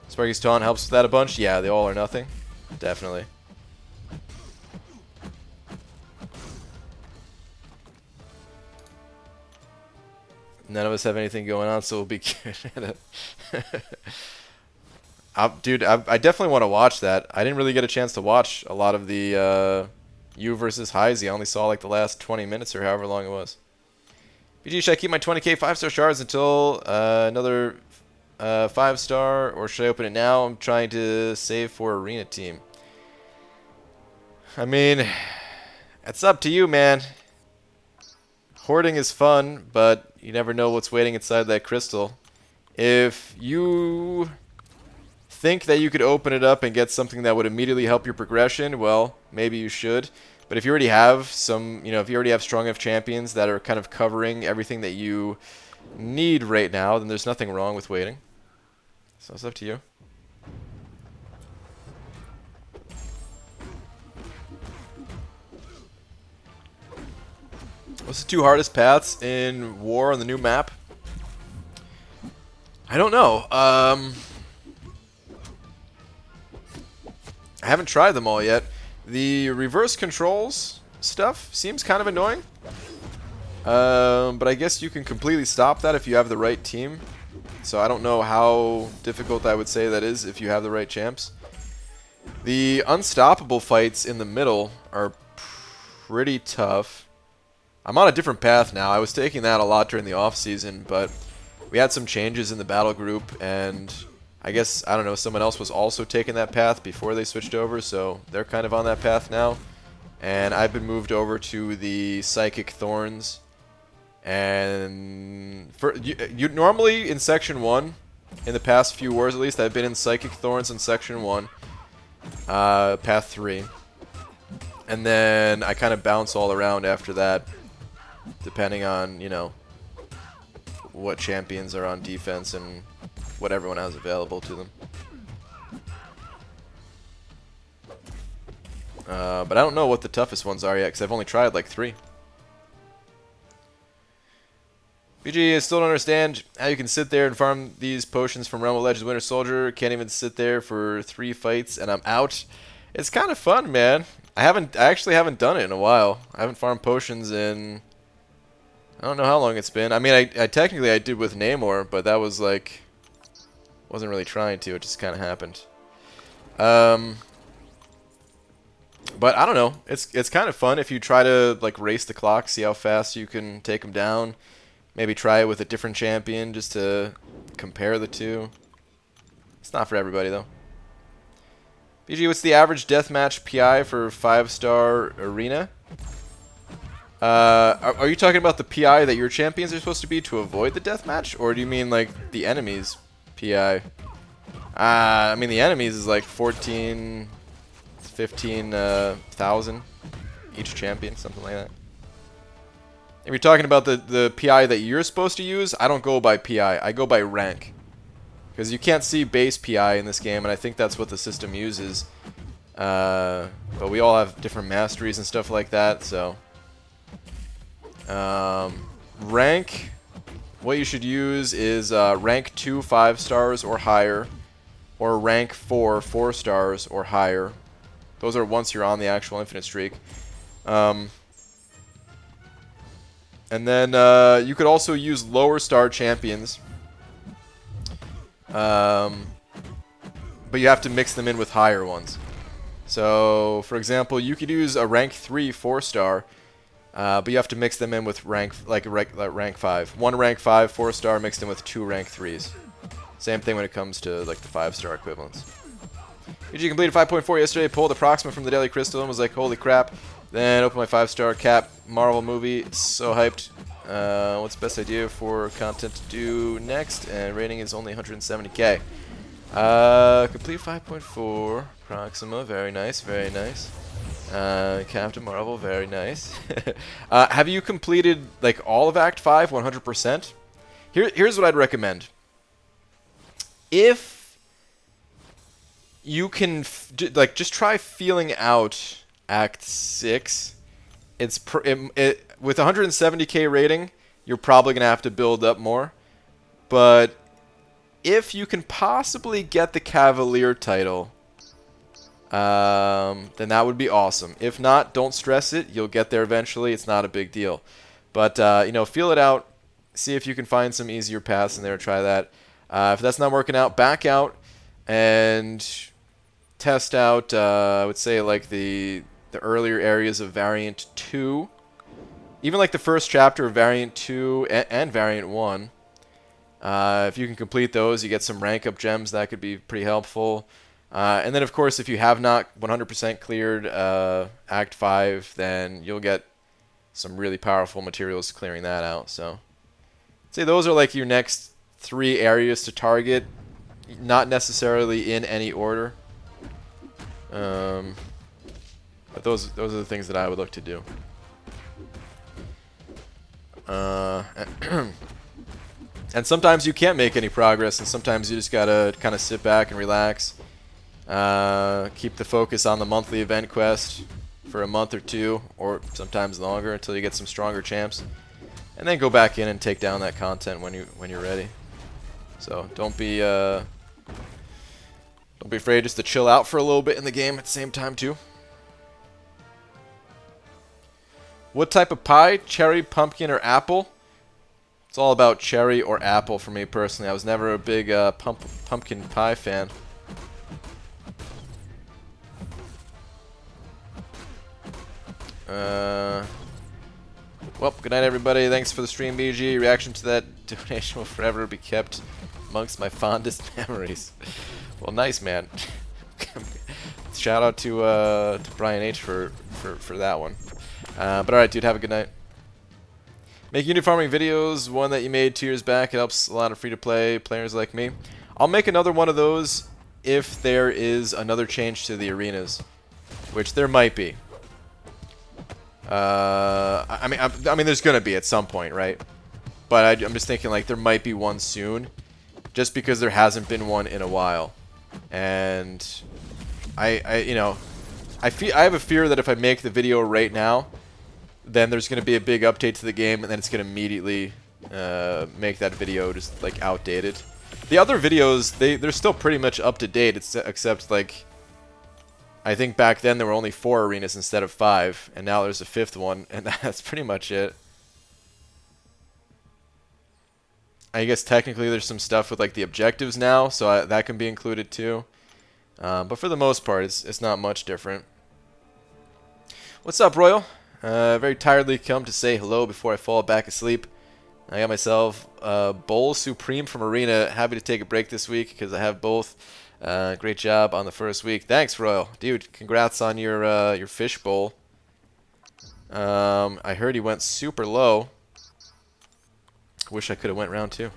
Sparky's taunt helps with that a bunch. Yeah, the all or nothing. Definitely. None of us have anything going on, so we'll be good. Dude, I definitely want to watch that. I didn't really get a chance to watch a lot of the you versus Heisey. I only saw like the last 20 minutes or however long it was. BG, should I keep my 20k 5-star shards until another 5-star, or should I open it now? I'm trying to save for arena team. I mean, it's up to you, man. Hoarding is fun, but you never know what's waiting inside that crystal. If you think that you could open it up and get something that would immediately help your progression, well, maybe you should. But if you already have some, if you already have strong enough champions that are kind of covering everything that you need right now, then there's nothing wrong with waiting. So it's up to you. What's the 2 hardest paths in War on the new map? I don't know. I haven't tried them all yet. The reverse controls stuff seems kind of annoying. But I guess you can completely stop that if you have the right team. So I don't know how difficult I would say that is if you have the right champs. The unstoppable fights in the middle are pretty tough. I'm on a different path now. I was taking that a lot during the off season, but we had some changes in the battle group, and I guess, I don't know, someone else was also taking that path before they switched over, so they're kind of on that path now. And I've been moved over to the Psychic Thorns. And for you normally in Section 1, in the past few wars at least, I've been in Psychic Thorns in Section 1, Path 3. And then I kind of bounce all around after that, depending on, what champions are on defense and what everyone has available to them. But I don't know what the toughest ones are yet, because I've only tried like 3. BG, I still don't understand how you can sit there and farm these potions from Realm of Legends Winter Soldier. Can't even sit there for 3 fights and I'm out. It's kind of fun, man. I actually haven't done it in a while. I haven't farmed potions in, I don't know how long it's been. I mean, I technically I did with Namor, but that was like, wasn't really trying to. It just kind of happened. But I don't know. It's kind of fun if you try to like race the clock, see how fast you can take them down. Maybe try it with a different champion just to compare the two. It's not for everybody though. BG, what's the average deathmatch PI for 5-star arena? Are you talking about the PI that your champions are supposed to be to avoid the deathmatch, or do you mean like the enemy's PI? I mean the enemies is like 15,000 each champion, something like that. If you're talking about the PI that you're supposed to use, I don't go by PI. I go by rank. Because you can't see base PI in this game, and I think that's what the system uses. But we all have different masteries and stuff like that, so... rank, what you should use is rank 2 5 stars or higher, or rank 4 4 stars or higher. Those are once you're on the actual infinite streak. And then you could also use lower star champions. But you have to mix them in with higher ones. So, for example, you could use a rank 3 4-star, but you have to mix them in with rank 5. One rank 5 4-star mixed in with 2 rank 3s. Same thing when it comes to like the 5-star equivalents. UG completed 5.4 yesterday, pulled a Proxima from the Daily Crystal and was like, holy crap. Then opened my 5-star Cap Marvel movie, so hyped. What's the best idea for content to do next? And rating is only 170k. Complete 5.4 Proxima, very nice, very nice. Captain Marvel, very nice. Have you completed like all of Act 5 100%? Here's what I'd recommend. If you can like just try feeling out Act 6. It's with 170k rating, you're probably going to have to build up more. But if you can possibly get the Cavalier title, then that would be awesome. If not, don't stress it. You'll get there eventually. It's not a big deal. But, you know, feel it out. See if you can find some easier paths in there. Try that. If that's not working out, back out and test out, I would say, like the earlier areas of Variant 2. Even like the first chapter of Variant 2 and Variant 1. If you can complete those, you get some rank up gems. That could be pretty helpful. And then, of course, if you have not 100% cleared Act 5, then you'll get some really powerful materials clearing that out. So, I'd say those are like your next 3 areas to target, not necessarily in any order. But those are the things that I would look to do. And sometimes you can't make any progress, and sometimes you just gotta kind of sit back and relax. Keep the focus on the monthly event quest for a month or 2, or sometimes longer, until you get some stronger champs, and then go back in and take down that content when you're ready. So don't be afraid just to chill out for a little bit in the game at the same time too. What type of pie? Cherry, pumpkin, or apple? It's all about cherry or apple for me personally. I was never a big pumpkin pie fan. Well, good night everybody. Thanks for the stream, BG. Reaction to that donation will forever be kept amongst my fondest memories. Well, nice, man. Shout out to Brian H for that one. But alright, dude, have a good night. Make unit farming videos, one that you made 2 years back. It helps a lot of free-to-play players like me. I'll make another one of those if there is another change to the arenas, which there might be. I mean, there's gonna be at some point, right? But I'm just thinking like there might be one soon, just because there hasn't been one in a while, and you know, I have a fear that if I make the video right now, then there's going to be a big update to the game, and then it's going to immediately make that video just like outdated. The other videos, they're still pretty much up to date, except like I think back then there were only 4 arenas instead of 5, and now there's a 5th one, and that's pretty much it. I guess technically there's some stuff with like the objectives now, so that can be included too. But for the most part, it's not much different. What's up, Royal? Very tiredly come to say hello before I fall back asleep. I got myself Bowl Supreme from Arena. Happy to take a break this week because I have both. Great job on the first week. Thanks, Royal. Dude, congrats on your fish bowl. I heard he went super low. Wish I could have went round 2.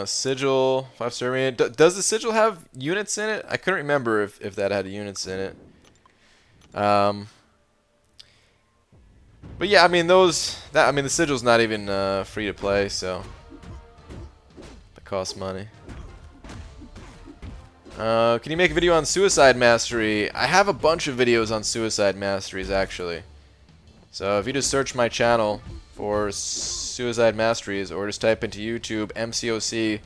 Sigil, 5-star arena. Does the sigil have units in it? I couldn't remember if that had units in it. But yeah, I mean the sigil's not even free to play, so that costs money. Can you make a video on Suicide Mastery? I have a bunch of videos on Suicide Masteries actually. So if you just search my channel for Suicide Masteries, or just type into YouTube MCOC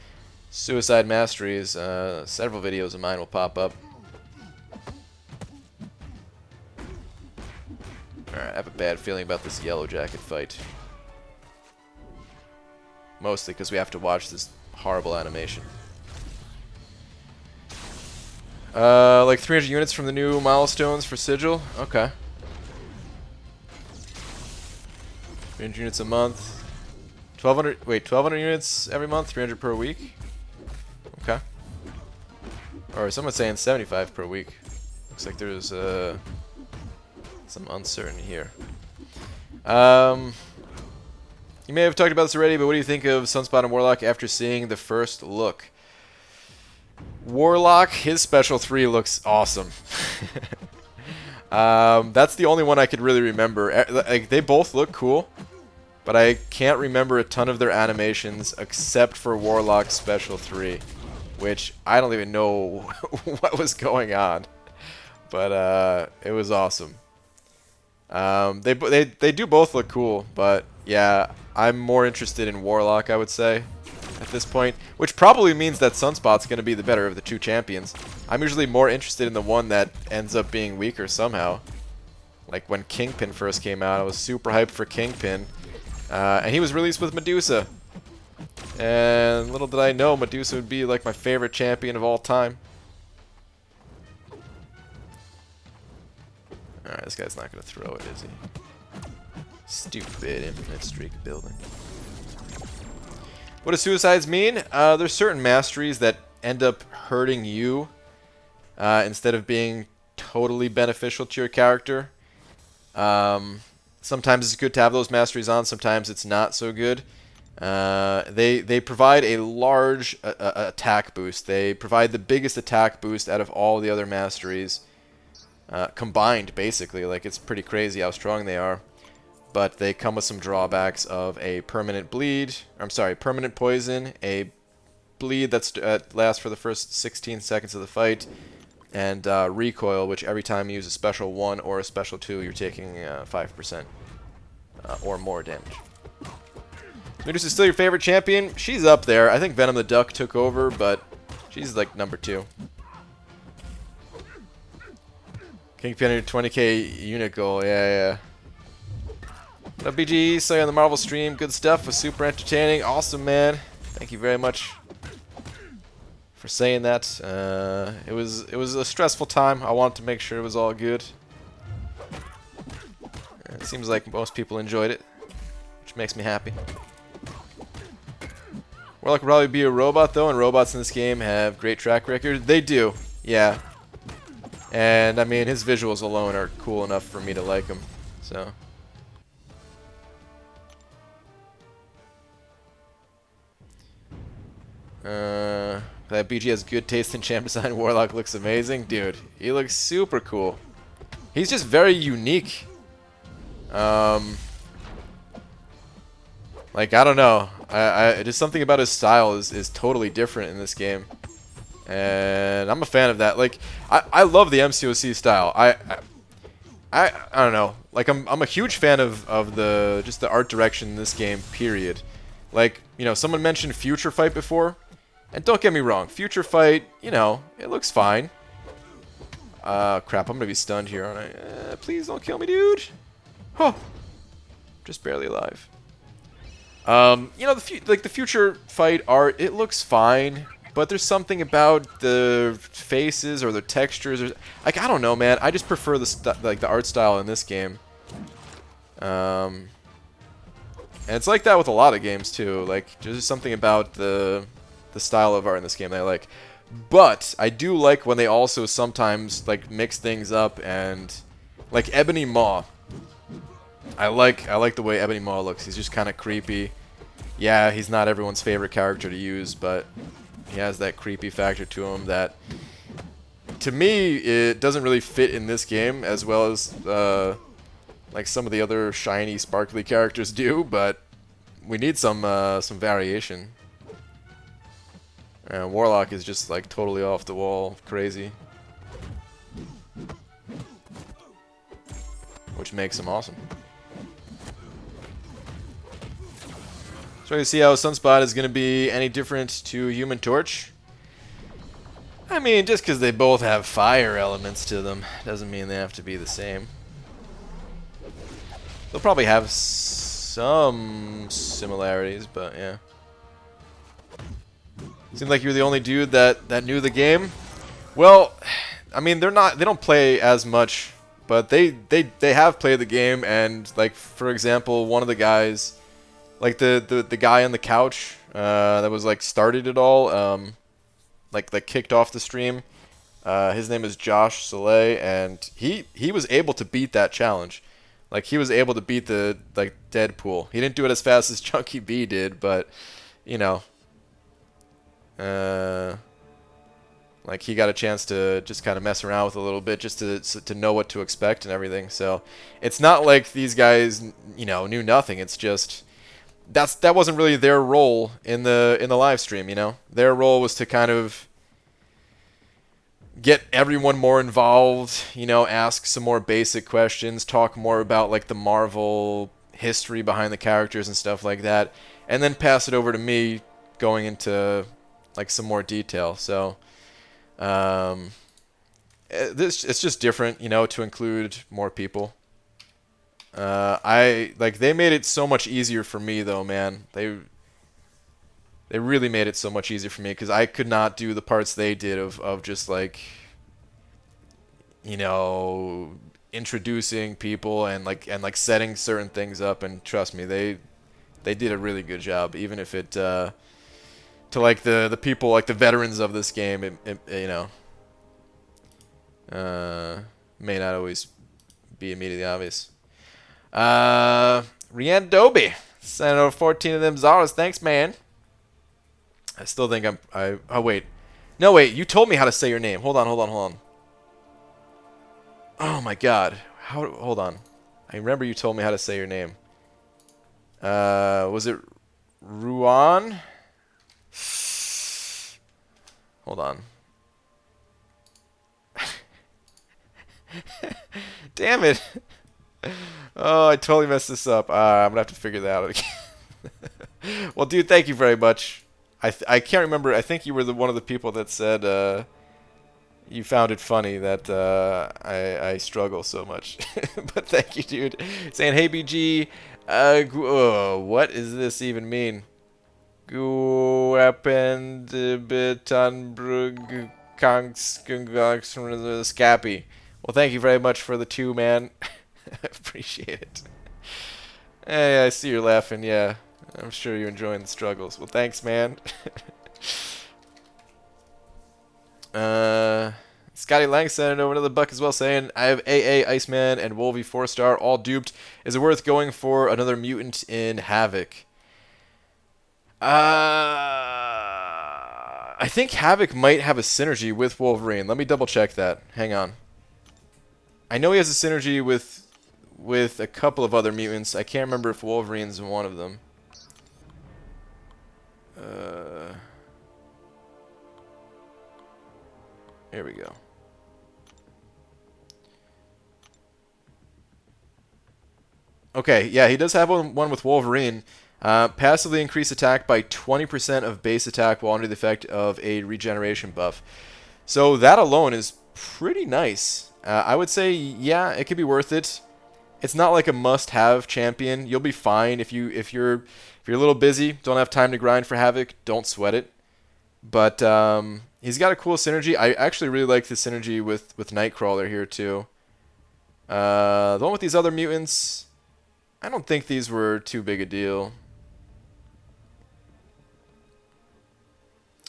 Suicide Masteries, several videos of mine will pop up. Alright, I have a bad feeling about this Yellow Jacket fight. Mostly because we have to watch this horrible animation. Like 300 units from the new milestones for Sigil? Okay. 300 units a month. 1,200 units every month, 300 per week? Okay. Or someone's saying 75 per week. Looks like there's some uncertainty here. You may have talked about this already, but what do you think of Sunspot and Warlock after seeing the first look? Warlock, his special 3 looks awesome. That's the only one I could really remember. Like, they both look cool, but I can't remember a ton of their animations except for Warlock's special 3, which I don't even know what was going on. But it was awesome. They do both look cool, but yeah, I'm more interested in Warlock, I would say, at this point, which probably means that Sunspot's going to be the better of the two champions. I'm usually more interested in the one that ends up being weaker somehow. Like when Kingpin first came out, I was super hyped for Kingpin, and he was released with Medusa. And little did I know, Medusa would be like my favorite champion of all time. Alright, this guy's not going to throw it, is he? Stupid infinite streak building. What do suicides mean? There's certain masteries that end up hurting you instead of being totally beneficial to your character. Sometimes it's good to have those masteries on, sometimes it's not so good. They provide a large attack boost. They provide the biggest attack boost out of all the other masteries. Combined, basically. Like, it's pretty crazy how strong they are. But they come with some drawbacks of a permanent bleed, permanent poison, a bleed that lasts for the first 16 seconds of the fight, and recoil, which every time you use a special 1 or a special 2, you're taking 5% or more damage. Medusa is still your favorite champion? She's up there. I think Venom the Duck took over, but she's like number 2. Kingpin 20k unit goal, yeah. What up, BG? Saw you on the Marvel stream. Good stuff. Was super entertaining. Awesome, man. Thank you very much for saying that. It was a stressful time. I wanted to make sure it was all good. It seems like most people enjoyed it, which makes me happy. Warlock would probably be a robot, though, and robots in this game have great track record. They do, yeah. And, I mean, his visuals alone are cool enough for me to like him, so... That BG has good taste in champ design. Warlock looks amazing. Dude, he looks super cool. He's just very unique. Like, I don't know. Just something about his style is totally different in this game. And I'm a fan of that. Like, I love the MCOC style. I don't know. Like, I'm a huge fan of just the art direction in this game, period. Like, you know, someone mentioned Future Fight before. And don't get me wrong, Future Fight, you know, it looks fine. Crap, I'm gonna be stunned here, aren't I? Please don't kill me, dude. Huh. Just barely alive. You know, the Future Fight art, it looks fine. But there's something about the faces or the textures. Or, like, I don't know, man. I just prefer the art style in this game. And it's like that with a lot of games, too. Like, there's just something about the style of art in this game that I like. But I do like when they also sometimes like mix things up, and like Ebony Maw. I like the way Ebony Maw looks. He's just kind of creepy. Yeah, he's not everyone's favorite character to use, but he has that creepy factor to him that, to me, it doesn't really fit in this game as well as like some of the other shiny, sparkly characters do. But we need some variation. And Warlock is just like totally off the wall, crazy, which makes him awesome. So you see how Sunspot is going to be any different to Human Torch? I mean, just because they both have fire elements to them doesn't mean they have to be the same. They'll probably have some similarities, but yeah. Seemed like you're the only dude that knew the game. Well, I mean, they don't play as much, but they have played the game, and like, for example, one of the guys, like the guy on the couch that was like started it all, like that kicked off the stream. His name is Josh Soleil, and he was able to beat that challenge. Like, he was able to beat the like Deadpool. He didn't do it as fast as Chunky B did, but you know. Like he got a chance to just kind of mess around with a little bit, just to know what to expect and everything. So it's not like these guys, you know, knew nothing. It's just that wasn't really their role in the live stream. You know, their role was to kind of get everyone more involved. You know, ask some more basic questions, talk more about like the Marvel history behind the characters and stuff like that, and then pass it over to me going into like some more detail. So it's just different, you know, to include more people. They made it so much easier for me though, man. They really made it so much easier for me because I could not do the parts they did of just like, you know, introducing people and like setting certain things up. And trust me, they did a really good job, even if it to like the people, like the veterans of this game, it you know, may not always be immediately obvious. Rian Doby sent over 14 of them Zaras. Thanks, man. I still think oh wait, no wait, you told me how to say your name. Hold on. Oh my God, hold on. I remember you told me how to say your name. Was it Ruan? Hold on. Damn it. Oh, I totally messed this up. I'm gonna have to figure that out again. Well, dude, thank you very much. I can't remember. I think you were one of the people that said you found it funny that I struggle so much. But thank you, dude. Saying, hey, BG, what does this even mean? Scappy. Well, thank you very much for the 2, man. I appreciate it. Hey, I see you're laughing. Yeah, I'm sure you're enjoying the struggles. Well, thanks, man. Scotty Lang sent over another buck as well, saying, I have AA, Iceman, and Wolvie 4-star, all duped. Is it worth going for another mutant in Havoc? I think Havoc might have a synergy with Wolverine. Let me double check that. Hang on. I know he has a synergy with a couple of other mutants. I can't remember if Wolverine's one of them. Here we go. Okay, yeah, he does have one with Wolverine. Passively increase attack by 20% of base attack while under the effect of a regeneration buff. So that alone is pretty nice. I would say, yeah, it could be worth it. It's not like a must-have champion. You'll be fine if you're a little busy, don't have time to grind for Havoc, don't sweat it. But he's got a cool synergy. I actually really like the synergy with Nightcrawler here too. The one with these other mutants, I don't think these were too big a deal.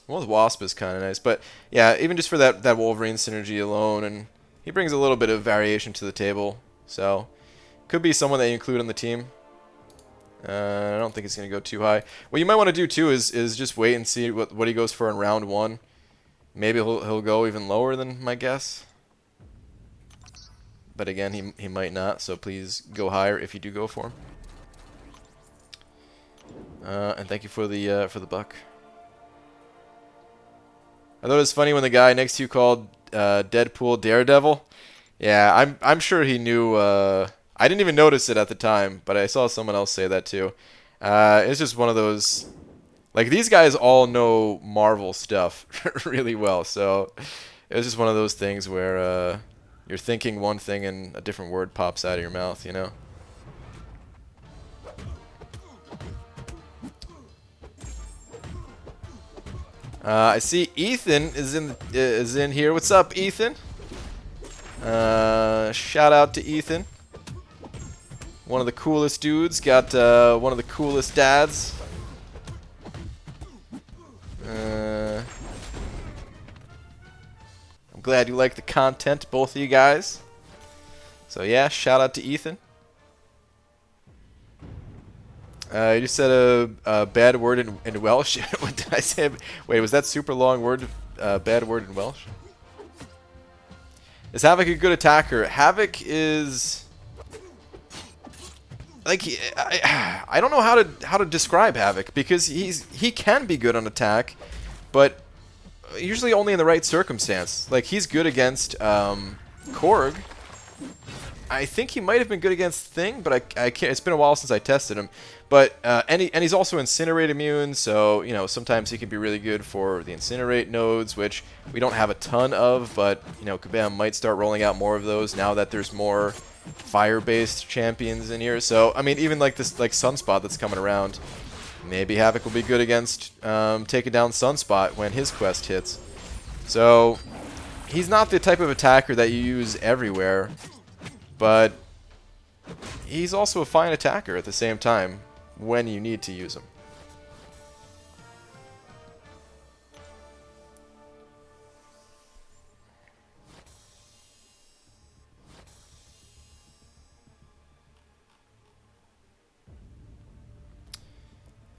Well, the Wasp is kind of nice, but yeah, even just for that Wolverine synergy alone, and he brings a little bit of variation to the table, so could be someone that you include on the team. I don't think it's going to go too high. What you might want to do too is just wait and see what he goes for in round 1. Maybe he'll go even lower than my guess. But again, he might not, so please go higher if you do go for him. And thank you for the buck. I thought it was funny when the guy next to you called Deadpool Daredevil. Yeah, I'm sure he knew. I didn't even notice it at the time, but I saw someone else say that too. It's just one of those. Like, these guys all know Marvel stuff really well, so it was just one of those things where you're thinking one thing and a different word pops out of your mouth, you know? I see Ethan is in here. What's up, Ethan? Shout out to Ethan. One of the coolest dudes. Got one of the coolest dads. I'm glad you like the content, both of you guys. So yeah, shout out to Ethan. You just said a bad word in Welsh. What did I say? Wait, was that super long word bad word in Welsh? Is Havoc a good attacker? Havoc is like I don't know how to describe Havoc, because he can be good on attack, but usually only in the right circumstance. Like, he's good against Korg. I think he might have been good against Thing, but I can't. It's been a while since I tested him. But and he's also Incinerate immune, so you know sometimes he can be really good for the Incinerate nodes, which we don't have a ton of. But you know, Kabam might start rolling out more of those now that there's more fire-based champions in here. So I mean, even like this Sunspot that's coming around, maybe Havoc will be good against taking down Sunspot when his quest hits. So he's not the type of attacker that you use everywhere, but he's also a fine attacker at the same time when you need to use him.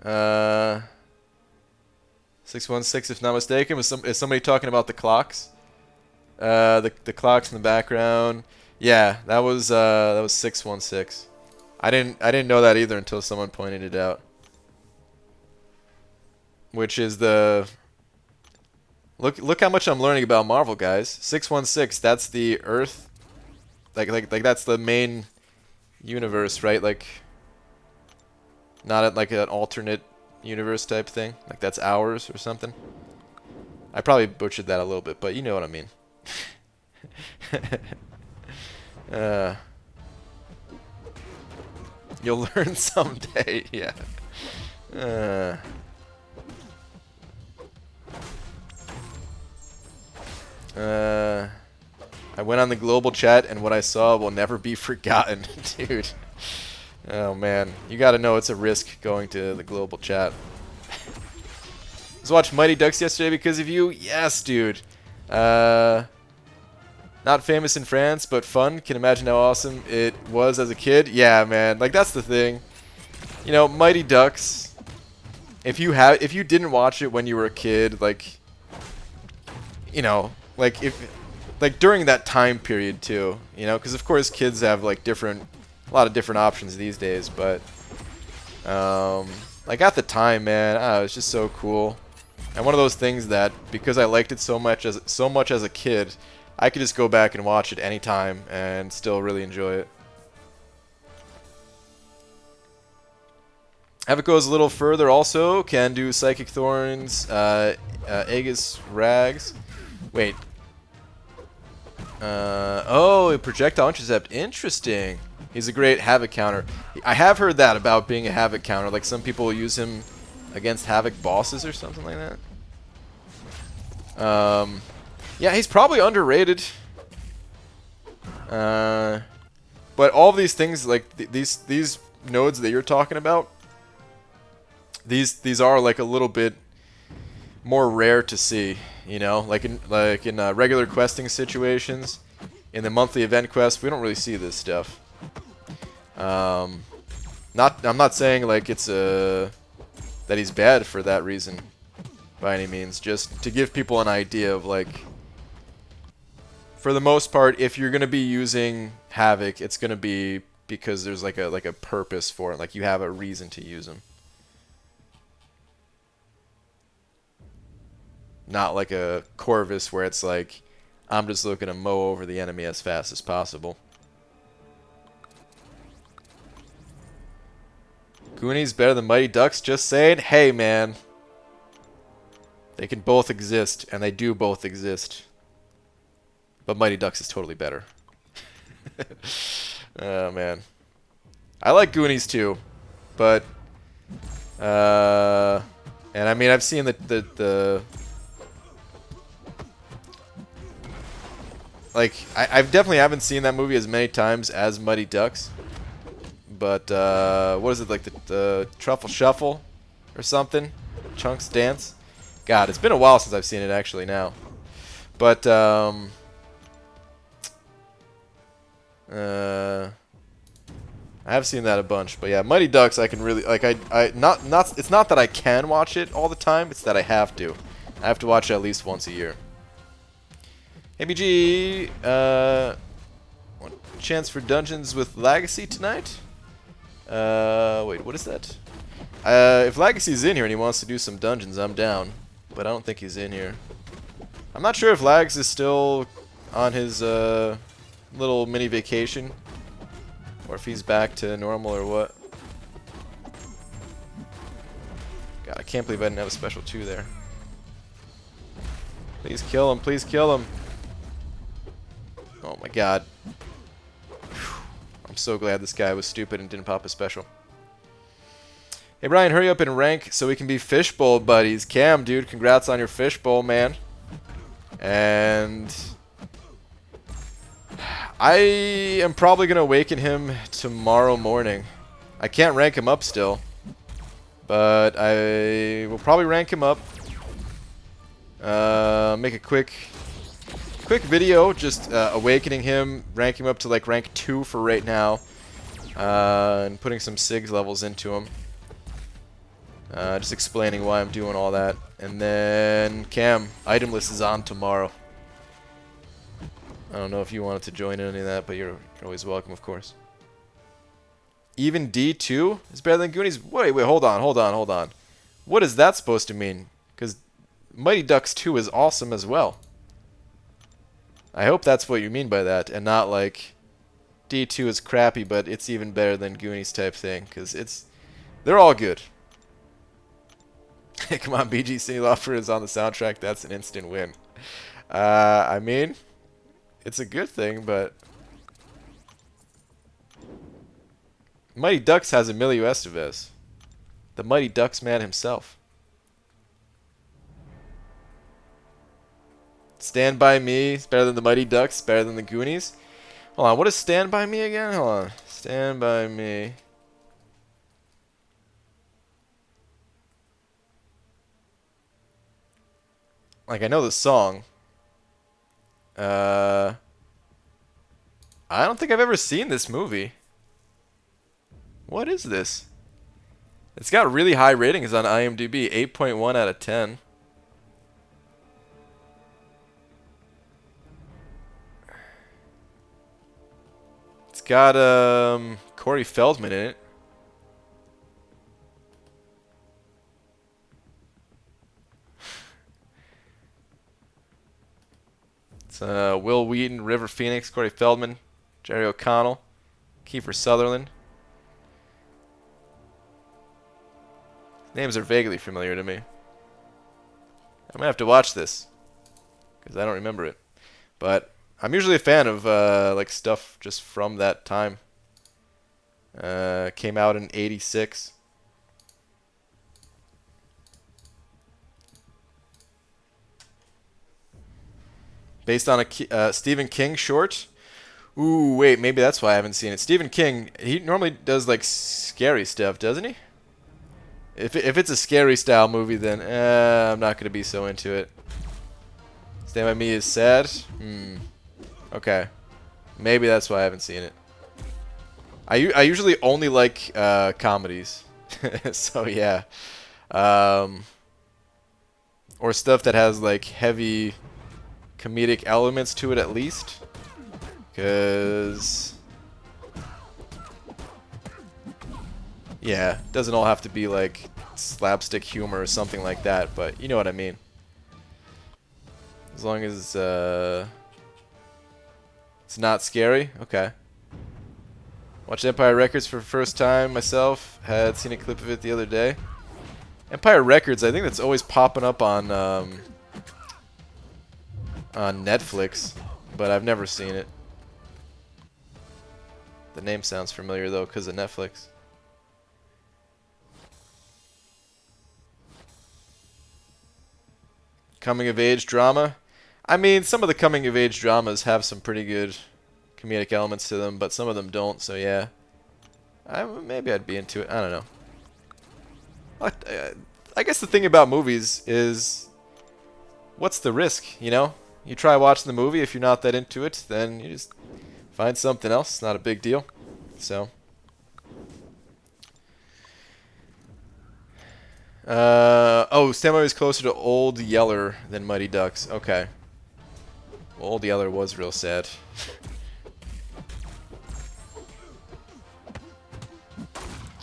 Uh, 616, if not mistaken. Is somebody talking about the clocks? The clocks in the background. Yeah, that was 616. I didn't know that either until someone pointed it out. Which is the look how much I'm learning about Marvel, guys. 616. That's the Earth. Like that's the main universe, right? Like, not like an alternate universe type thing. Like that's ours or something. I probably butchered that a little bit, but you know what I mean. You'll learn someday, yeah. I went on the global chat, and what I saw will never be forgotten, dude. Oh man, you gotta know it's a risk going to the global chat. I was watching Mighty Ducks yesterday because of you. Yes, dude. Not famous in France, but fun. Can imagine how awesome it was as a kid. Yeah, man. Like, that's the thing. You know, Mighty Ducks. If you didn't watch it when you were a kid, like, you know, like during that time period too, you know, because of course kids have like a lot of different options these days, but like at the time, man, it was just so cool. And one of those things that because I liked it so much as a kid, I could just go back and watch it anytime and still really enjoy it. Havoc goes a little further also. Can do Psychic Thorns, Aegis Rags. Wait. Oh, Projectile Intercept. Interesting. He's a great Havoc counter. I have heard that about being a Havoc counter. Like some people use him against Havoc bosses or something like that. Yeah, he's probably underrated. But all of these things, like these nodes that you're talking about, these are like a little bit more rare to see, you know, like in regular questing situations, in the monthly event quest, we don't really see this stuff. I'm not saying like it's that he's bad for that reason by any means, just to give people an idea of like, for the most part, if you're gonna be using Havoc, it's gonna be because there's like a purpose for it, like you have a reason to use him. Not like a Corvus where it's like, I'm just looking to mow over the enemy as fast as possible. Goonies better than Mighty Ducks, just saying. Hey, man. They can both exist, and they do both exist. But Mighty Ducks is totally better. Oh, man. I like Goonies, too. But, and I mean, I've seen the like, I definitely haven't seen that movie as many times as Mighty Ducks. But, what is it, like the Truffle Shuffle or something? Chunks Dance? God, it's been a while since I've seen it actually now. But, I have seen that a bunch. But yeah, Mighty Ducks I can really, like, it's not that I can watch it all the time, it's that I have to. I have to watch it at least once a year. Hey BG, one chance for dungeons with Legacy tonight? Wait, what is that? If Legacy's in here and he wants to do some dungeons, I'm down. But I don't think he's in here. I'm not sure if Lags is still on his little mini vacation, or if he's back to normal or what. God, I can't believe I didn't have a special 2 there. Please kill him, please kill him. Oh my god. I'm so glad this guy was stupid and didn't pop a special. Hey Brian, hurry up and rank so we can be fishbowl buddies. Cam, dude, congrats on your fishbowl, man. And I am probably going to awaken him tomorrow morning. I can't rank him up still, but I will probably rank him up. Make a quick video, just awakening him, ranking him up to like rank 2 for right now, and putting some SIGs levels into him. Just explaining why I'm doing all that. And then, Cam, item list is on tomorrow. I don't know if you wanted to join in any of that, but you're always welcome, of course. Even D2 is better than Goonies? Wait, hold on. What is that supposed to mean? Because Mighty Ducks 2 is awesome as well. I hope that's what you mean by that, and not like D2 is crappy, but it's even better than Goonies type thing, because they're all good. Come on, BG Cindy Lauper is on the soundtrack. That's an instant win. I mean, it's a good thing, but Mighty Ducks has Emilio Estevez, the Mighty Ducks man himself. Stand By Me is better than the Mighty Ducks, better than the Goonies. Hold on, what is Stand By Me again? Hold on. Stand By Me. Like, I know the song. I don't think I've ever seen this movie. What is this? It's got really high ratings on IMDb, 8.1 out of 10. It's got Corey Feldman in it. It's Will Wheaton, River Phoenix, Corey Feldman, Jerry O'Connell, Kiefer Sutherland. Names are vaguely familiar to me. I might have to watch this because I don't remember it. But I'm usually a fan of like stuff just from that time. Came out in '86. Based on a Stephen King short. Ooh, wait, maybe that's why I haven't seen it. Stephen King, he normally does like scary stuff, doesn't he? If it's a scary style movie, then I'm not going to be so into it. Stand By Me is sad? Okay. Maybe that's why I haven't seen it. I usually only like comedies. So yeah. Or stuff that has like heavy comedic elements to it at least. Because yeah, it doesn't all have to be like slapstick humor or something like that, but you know what I mean. As long as it's not scary, okay. Watched Empire Records for the first time myself. Had seen a clip of it the other day. Empire Records, I think that's always popping up on Netflix, but I've never seen it. The name sounds familiar though because of Netflix. Coming of age drama. I mean, some of the coming of age dramas have some pretty good comedic elements to them, but some of them don't, so yeah. Maybe I'd be into it. I don't know. I guess the thing about movies is, what's the risk, you know? You try watching the movie, if you're not that into it, then you just find something else. It's not a big deal. So Oh, Stamina is closer to Old Yeller than Mighty Ducks. Okay. Well, Old Yeller was real sad.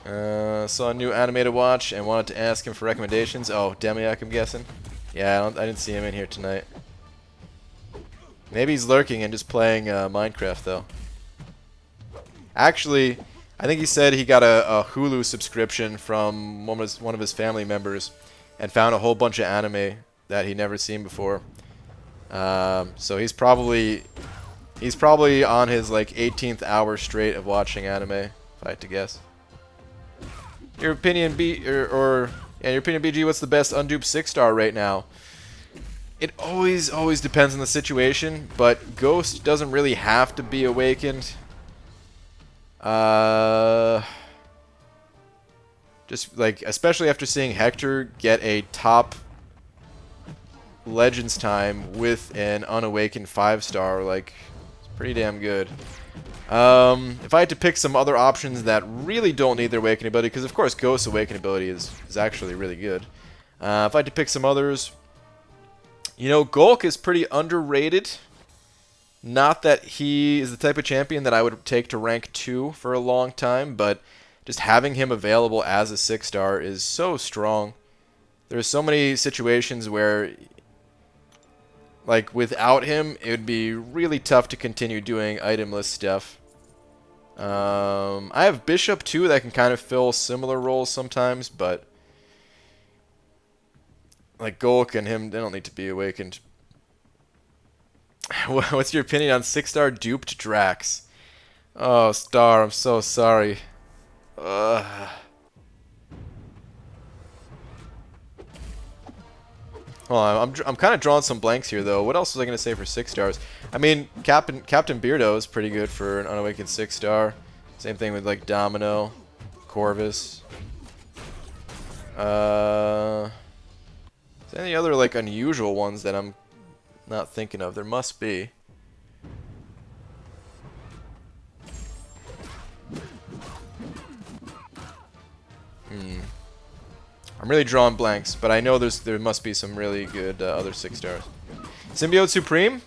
Saw a new anime to watch and wanted to ask him for recommendations. Oh, Demiak, I'm guessing. Yeah, I didn't see him in here tonight. Maybe he's lurking and just playing Minecraft, though. Actually, I think he said he got a Hulu subscription from one of his family members and found a whole bunch of anime that he'd never seen before. So he's probably on his like 18th hour straight of watching anime, if I had to guess. Your opinion, your opinion, BG. What's the best unduped 6-star right now? It always depends on the situation, but Ghost doesn't really have to be awakened. Just like, especially after seeing Hector get a top Legends time with an unawakened 5-star, like, it's pretty damn good. If I had to pick some other options that really don't need their awakening ability, because of course Ghost's awakening ability is actually really good. If I had to pick some others, you know, Gulk is pretty underrated. Not that he is the type of champion that I would take to rank 2 for a long time, but just having him available as a 6-star is so strong. There's so many situations where, like, without him, it would be really tough to continue doing itemless stuff. I have Bishop too that can kind of fill similar roles sometimes, but like Golk and him, they don't need to be awakened. What's your opinion on 6-star duped Drax? Oh, Star, I'm so sorry. Hold on, I'm kind of drawing some blanks here, though. What else was I going to say for 6-stars? I mean, Captain Beardo is pretty good for an unawakened 6-star. Same thing with, like, Domino, Corvus. Is there any other, like, unusual ones that I'm not thinking of? There must be. I'm really drawing blanks, but I know there must be some really good other 6-stars. Symbiote Supreme?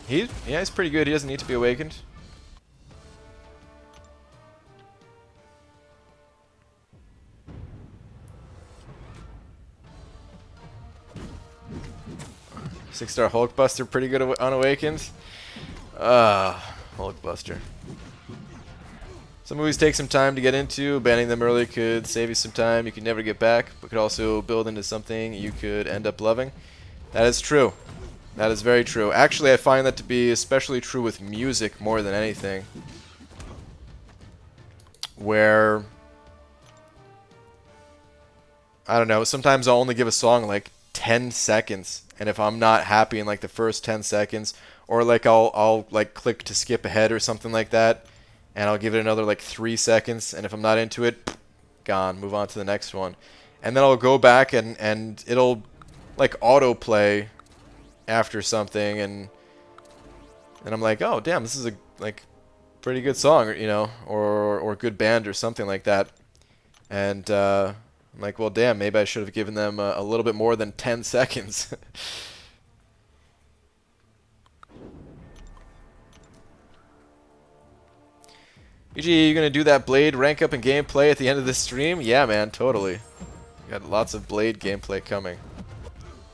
Yeah, he's pretty good. He doesn't need to be awakened. Six-star Hulkbuster, pretty good unawakened. Hulkbuster. Some movies take some time to get into. Banning them early could save you some time you could never get back, but could also build into something you could end up loving. That is true. That is very true. Actually, I find that to be especially true with music more than anything. Where, I don't know, sometimes I'll only give a song like 10 seconds, and if I'm not happy in like the first 10 seconds, or like I'll like click to skip ahead or something like that, and I'll give it another like 3 seconds, and if I'm not into it, gone, move on to the next one. And then I'll go back and it'll like autoplay after something, and I'm like, oh damn, this is a like pretty good song, you know, or good band or something like that. And I'm like, well damn, maybe I should have given them a little bit more than 10 seconds. BG, you gonna do that Blade rank up and gameplay at the end of this stream? Yeah, man, totally. Got lots of Blade gameplay coming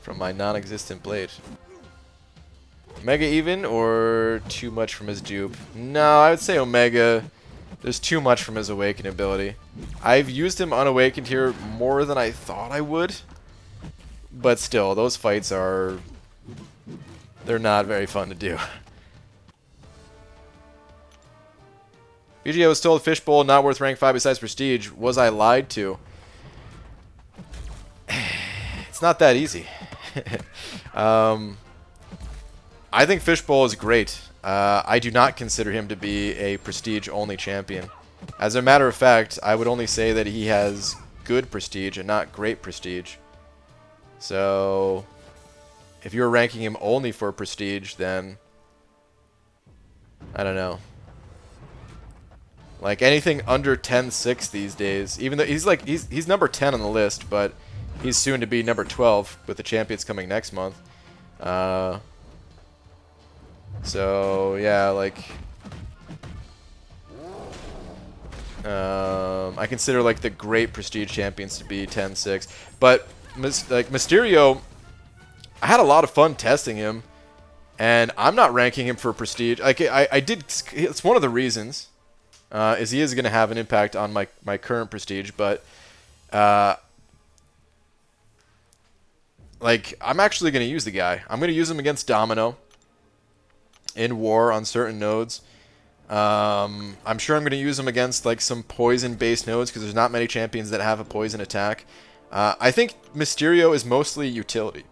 from my non-existent Blade. Omega even, or too much from his dupe? No, I would say Omega. There's too much from his awakened ability. I've used him unawakened here more than I thought I would. But still, those fights are... they're not very fun to do. BG, I was told Fishbowl not worth rank 5 besides Prestige. Was I lied to? It's not that easy. I think Fishbowl is great. I do not consider him to be a Prestige-only champion. As a matter of fact, I would only say that he has good Prestige and not great Prestige. So, if you're ranking him only for Prestige, then... I don't know. Like, anything under 10-6 these days, even though he's number 10 on the list, but he's soon to be number 12 with the champions coming next month. So yeah, like I consider like the great prestige champions to be 10-6, but like Mysterio, I had a lot of fun testing him, and I'm not ranking him for prestige. Like I did, it's one of the reasons is he is going to have an impact on my current prestige, but like I'm actually going to use the guy. I'm going to use him against Domino in war on certain nodes. I'm sure I'm going to use him against like some poison-based nodes because there's not many champions that have a poison attack. I think Mysterio is mostly utility.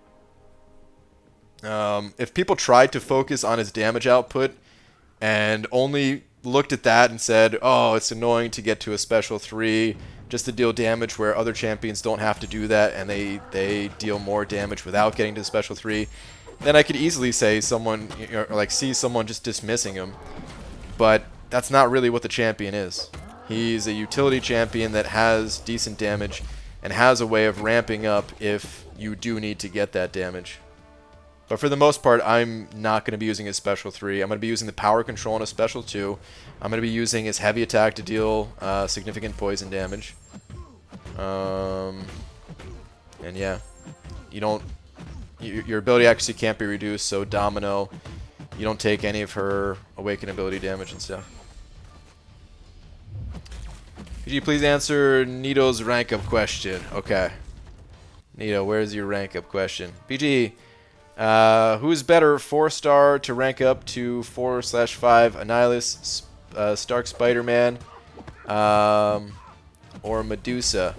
If people tried to focus on his damage output and only looked at that and said, oh, it's annoying to get to a special 3 just to deal damage where other champions don't have to do that and they deal more damage without getting to the special 3, then I could easily say someone, or like see someone just dismissing him. But that's not really what the champion is. He's a utility champion that has decent damage and has a way of ramping up if you do need to get that damage. But for the most part, I'm not going to be using his special 3. I'm going to be using the power control on a special 2. I'm going to be using his heavy attack to deal significant poison damage. And yeah, your ability accuracy can't be reduced, so Domino, you don't take any of her awaken ability damage and stuff. Could you please answer Nito's rank up question? Okay. Nito, where's your rank up question? PG, who's better, 4-star to rank up to 4/5 Annihilus, Stark Spider-Man, or Medusa?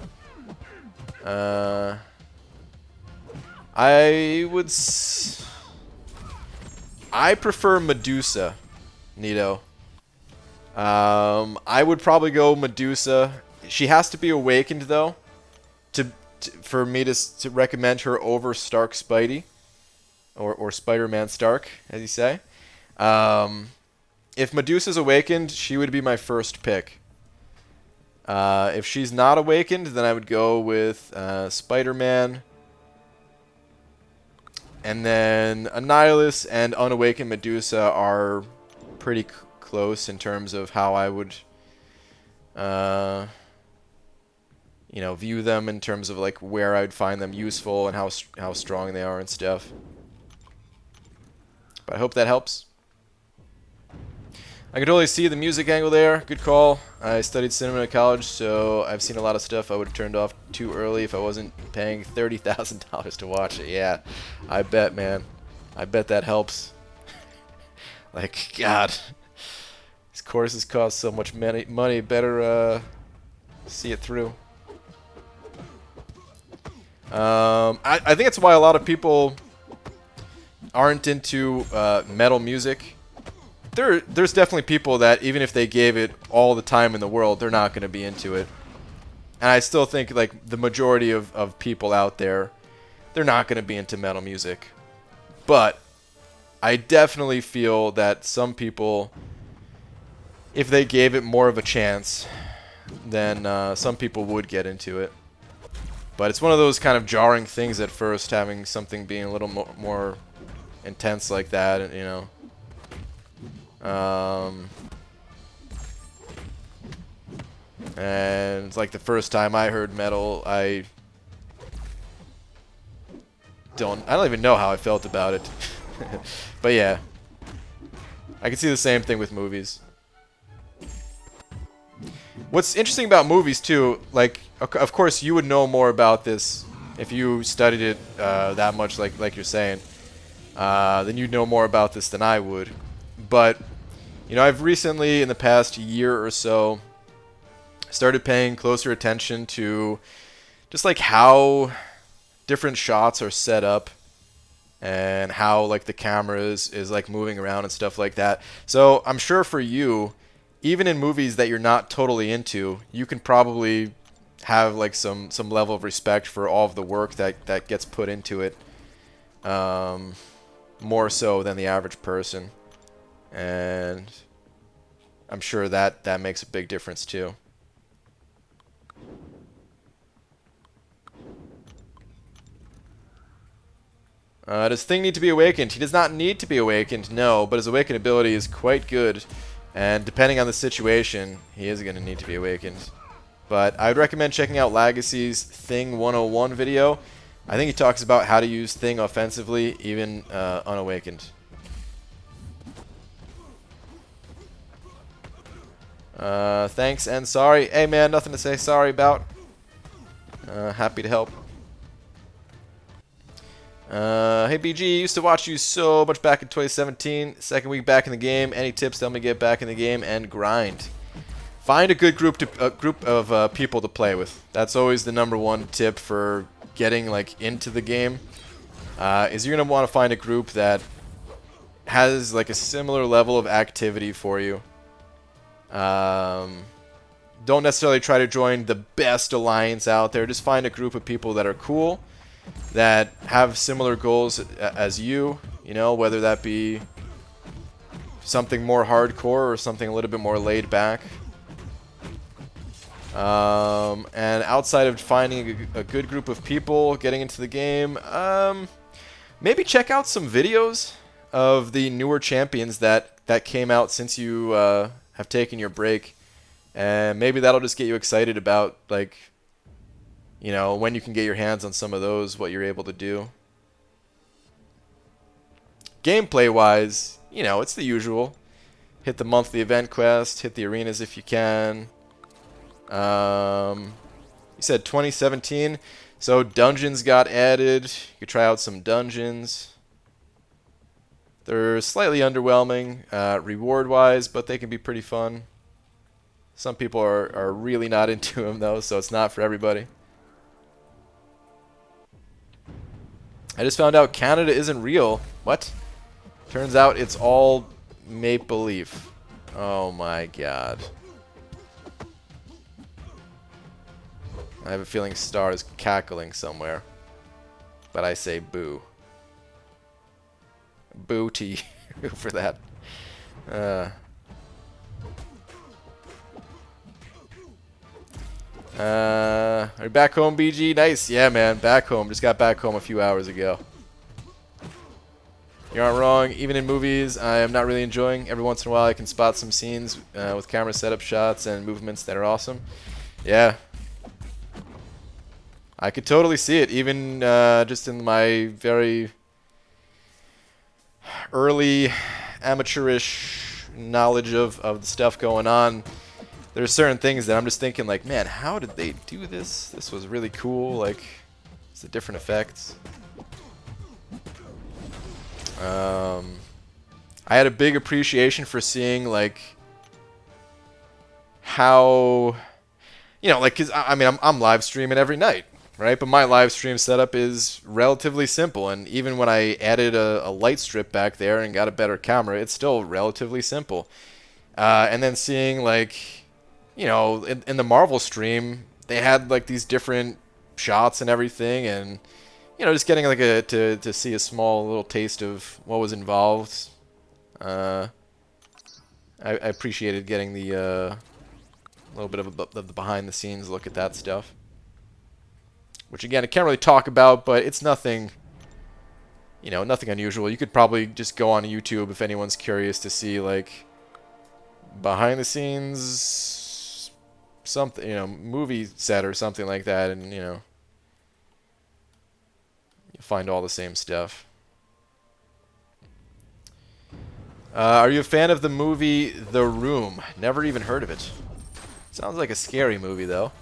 I prefer Medusa, Nito. I would probably go Medusa. She has to be awakened though, for me to recommend her over Stark Spidey, or Spider-Man Stark, as you say. If Medusa's awakened, she would be my first pick. If she's not awakened, then I would go with Spider-Man. And then Annihilus and Unawakened Medusa are pretty close in terms of how I would, view them in terms of like where I'd find them useful and how strong they are and stuff. But I hope that helps. I could totally see the music angle there. Good call. I studied cinema at college, so I've seen a lot of stuff I would have turned off too early if I wasn't paying $30,000 to watch it. Yeah, I bet, man. I bet that helps. Like, God. These courses cost so much money. Better see it through. I think that's why a lot of people aren't into metal music. There's definitely people that even if they gave it all the time in the world, they're not going to be into it. And I still think like the majority of people out there, they're not going to be into metal music. But I definitely feel that some people, if they gave it more of a chance, then some people would get into it. But it's one of those kind of jarring things at first, having something being a little more intense like that, you know. And it's like the first time I heard metal, I don't even know how I felt about it. But yeah, I can see the same thing with movies. What's interesting about movies too, like of course you would know more about this if you studied it that much, like you're saying, then you'd know more about this than I would. But you know, I've recently, in the past year or so, started paying closer attention to just like how different shots are set up and how like the camera is like moving around and stuff like that. So I'm sure for you, even in movies that you're not totally into, you can probably have like some level of respect for all of the work that gets put into it, more so than the average person. And I'm sure that makes a big difference too. Does Thing need to be awakened? He does not need to be awakened, no, but his awakened ability is quite good. And depending on the situation, he is going to need to be awakened. But I would recommend checking out Lagacy's Thing 101 video. I think he talks about how to use Thing offensively, even unawakened. Thanks and sorry. Hey man, nothing to say sorry about. Happy to help. Hey BG, used to watch you so much back in 2017. Second week back in the game. Any tips to help me get back in the game and grind? Find a good group of people to play with. That's always the #1 tip for getting like into the game. Is you're gonna want to find a group that has like a similar level of activity for you. Don't necessarily try to join the best alliance out there. Just find a group of people that are cool, that have similar goals as you. You know, whether that be something more hardcore or something a little bit more laid back. And outside of finding a good group of people getting into the game, maybe check out some videos of the newer champions that came out since you have taken your break, and maybe that'll just get you excited about, like, you know, when you can get your hands on some of those, what you're able to do. Gameplay wise, you know, it's the usual. Hit the monthly event quest, hit the arenas if you can. You said 2017, so dungeons got added. You could try out some dungeons. They're slightly underwhelming reward-wise, but they can be pretty fun. Some people are really not into them, though, so it's not for everybody. I just found out Canada isn't real. What? Turns out it's all make-believe. Oh my god. I have a feeling Star is cackling somewhere. But I say boo. Boo to you for that. Are you back home, BG? Nice. Yeah, man. Back home. Just got back home a few hours ago. You aren't wrong. Even in movies, I am not really enjoying. Every once in a while, I can spot some scenes with camera setup shots and movements that are awesome. Yeah. I could totally see it, even just in my very early amateurish knowledge of the stuff going on. There's certain things that I'm just thinking, like, man, how did they do this? This was really cool. Like, it's the different effects. I had a big appreciation for seeing, like, how, you know, like, 'cause I mean, I'm live streaming every night, right? But my live stream setup is relatively simple, and even when I added a light strip back there and got a better camera, it's still relatively simple. And then seeing, like, you know, in the Marvel stream, they had like these different shots and everything, and you know, just getting like to see a small little taste of what was involved. I appreciated getting the little bit of the behind the scenes look at that stuff. Which again, I can't really talk about, but it's nothing, you know, nothing unusual. You could probably just go on YouTube if anyone's curious to see like behind the scenes something, you know, movie set or something like that, and you know, you'll find all the same stuff. Are you a fan of the movie The Room? Never even heard of it. Sounds like a scary movie though.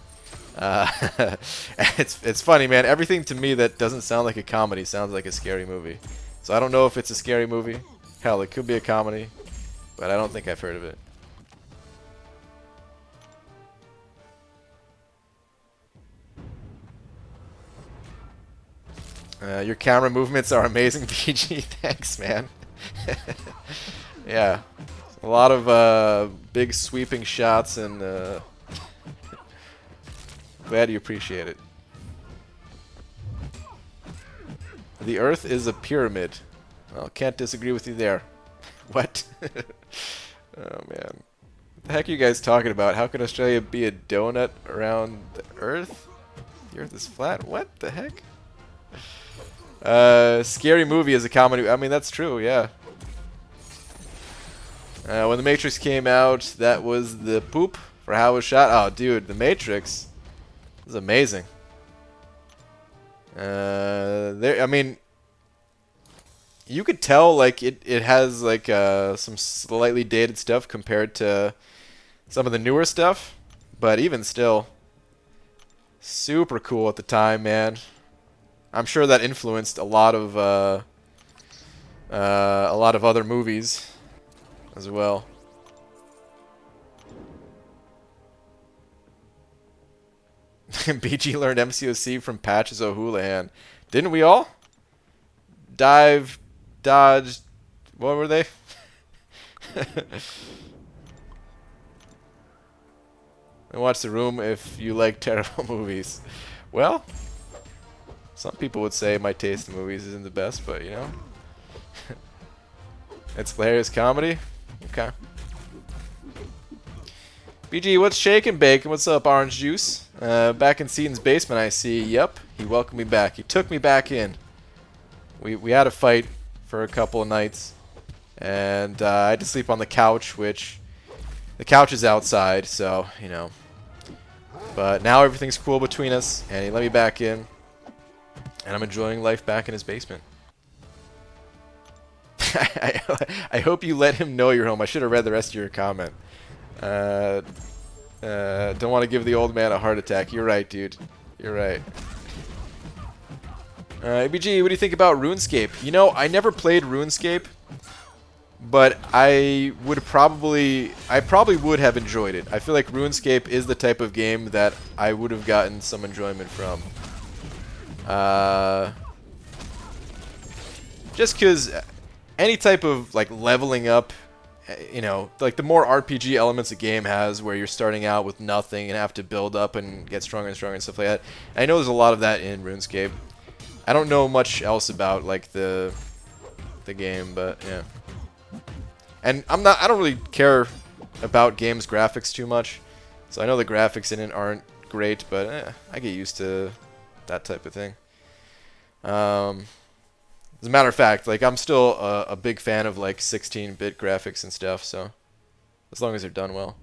It's funny, man. Everything to me that doesn't sound like a comedy sounds like a scary movie. So I don't know if it's a scary movie. Hell, it could be a comedy, but I don't think I've heard of it. Your camera movements are amazing, PG. Thanks, man. Yeah, a lot of big sweeping shots, and glad you appreciate it. The Earth is a pyramid. Well, can't disagree with you there. What? Oh man, what the heck are you guys talking about? How can Australia be a donut around the Earth? The Earth is flat. What the heck? Scary movie is a comedy. I mean, that's true, yeah. When The Matrix came out, that was the poop for how it was shot. Oh, dude, The Matrix is amazing. I mean, you could tell like it has like some slightly dated stuff compared to some of the newer stuff, but even still, super cool at the time, man. I'm sure that influenced a lot of other movies as well. BG learned MCOC from Patches O'Houlihan. Didn't we all? Dive, dodge, what were they? And watch The Room if you like terrible movies. Well, some people would say my taste in movies isn't the best, but you know. It's hilarious comedy? Okay. BG, what's shaking, bacon? What's up, orange juice? Back in Seaton's basement, I see. Yep, he welcomed me back. He took me back in. We had a fight for a couple of nights, and I had to sleep on the couch, which the couch is outside, so, you know. But now everything's cool between us, and he let me back in, and I'm enjoying life back in his basement. I hope you let him know you're home. I should have read the rest of your comment. Don't want to give the old man a heart attack. You're right, dude. You're right. ABG, what do you think about RuneScape? You know, I never played RuneScape, but I probably would have enjoyed it. I feel like RuneScape is the type of game that I would have gotten some enjoyment from. Just because any type of like leveling up, you know, like the more RPG elements a game has where you're starting out with nothing and have to build up and get stronger and stronger and stuff like that. I know there's a lot of that in RuneScape. I don't know much else about like the game, but yeah. And I don't really care about games graphics too much. So I know the graphics in it aren't great, but I get used to that type of thing. As a matter of fact, like I'm still a big fan of like 16-bit graphics and stuff, so as long as they're done well.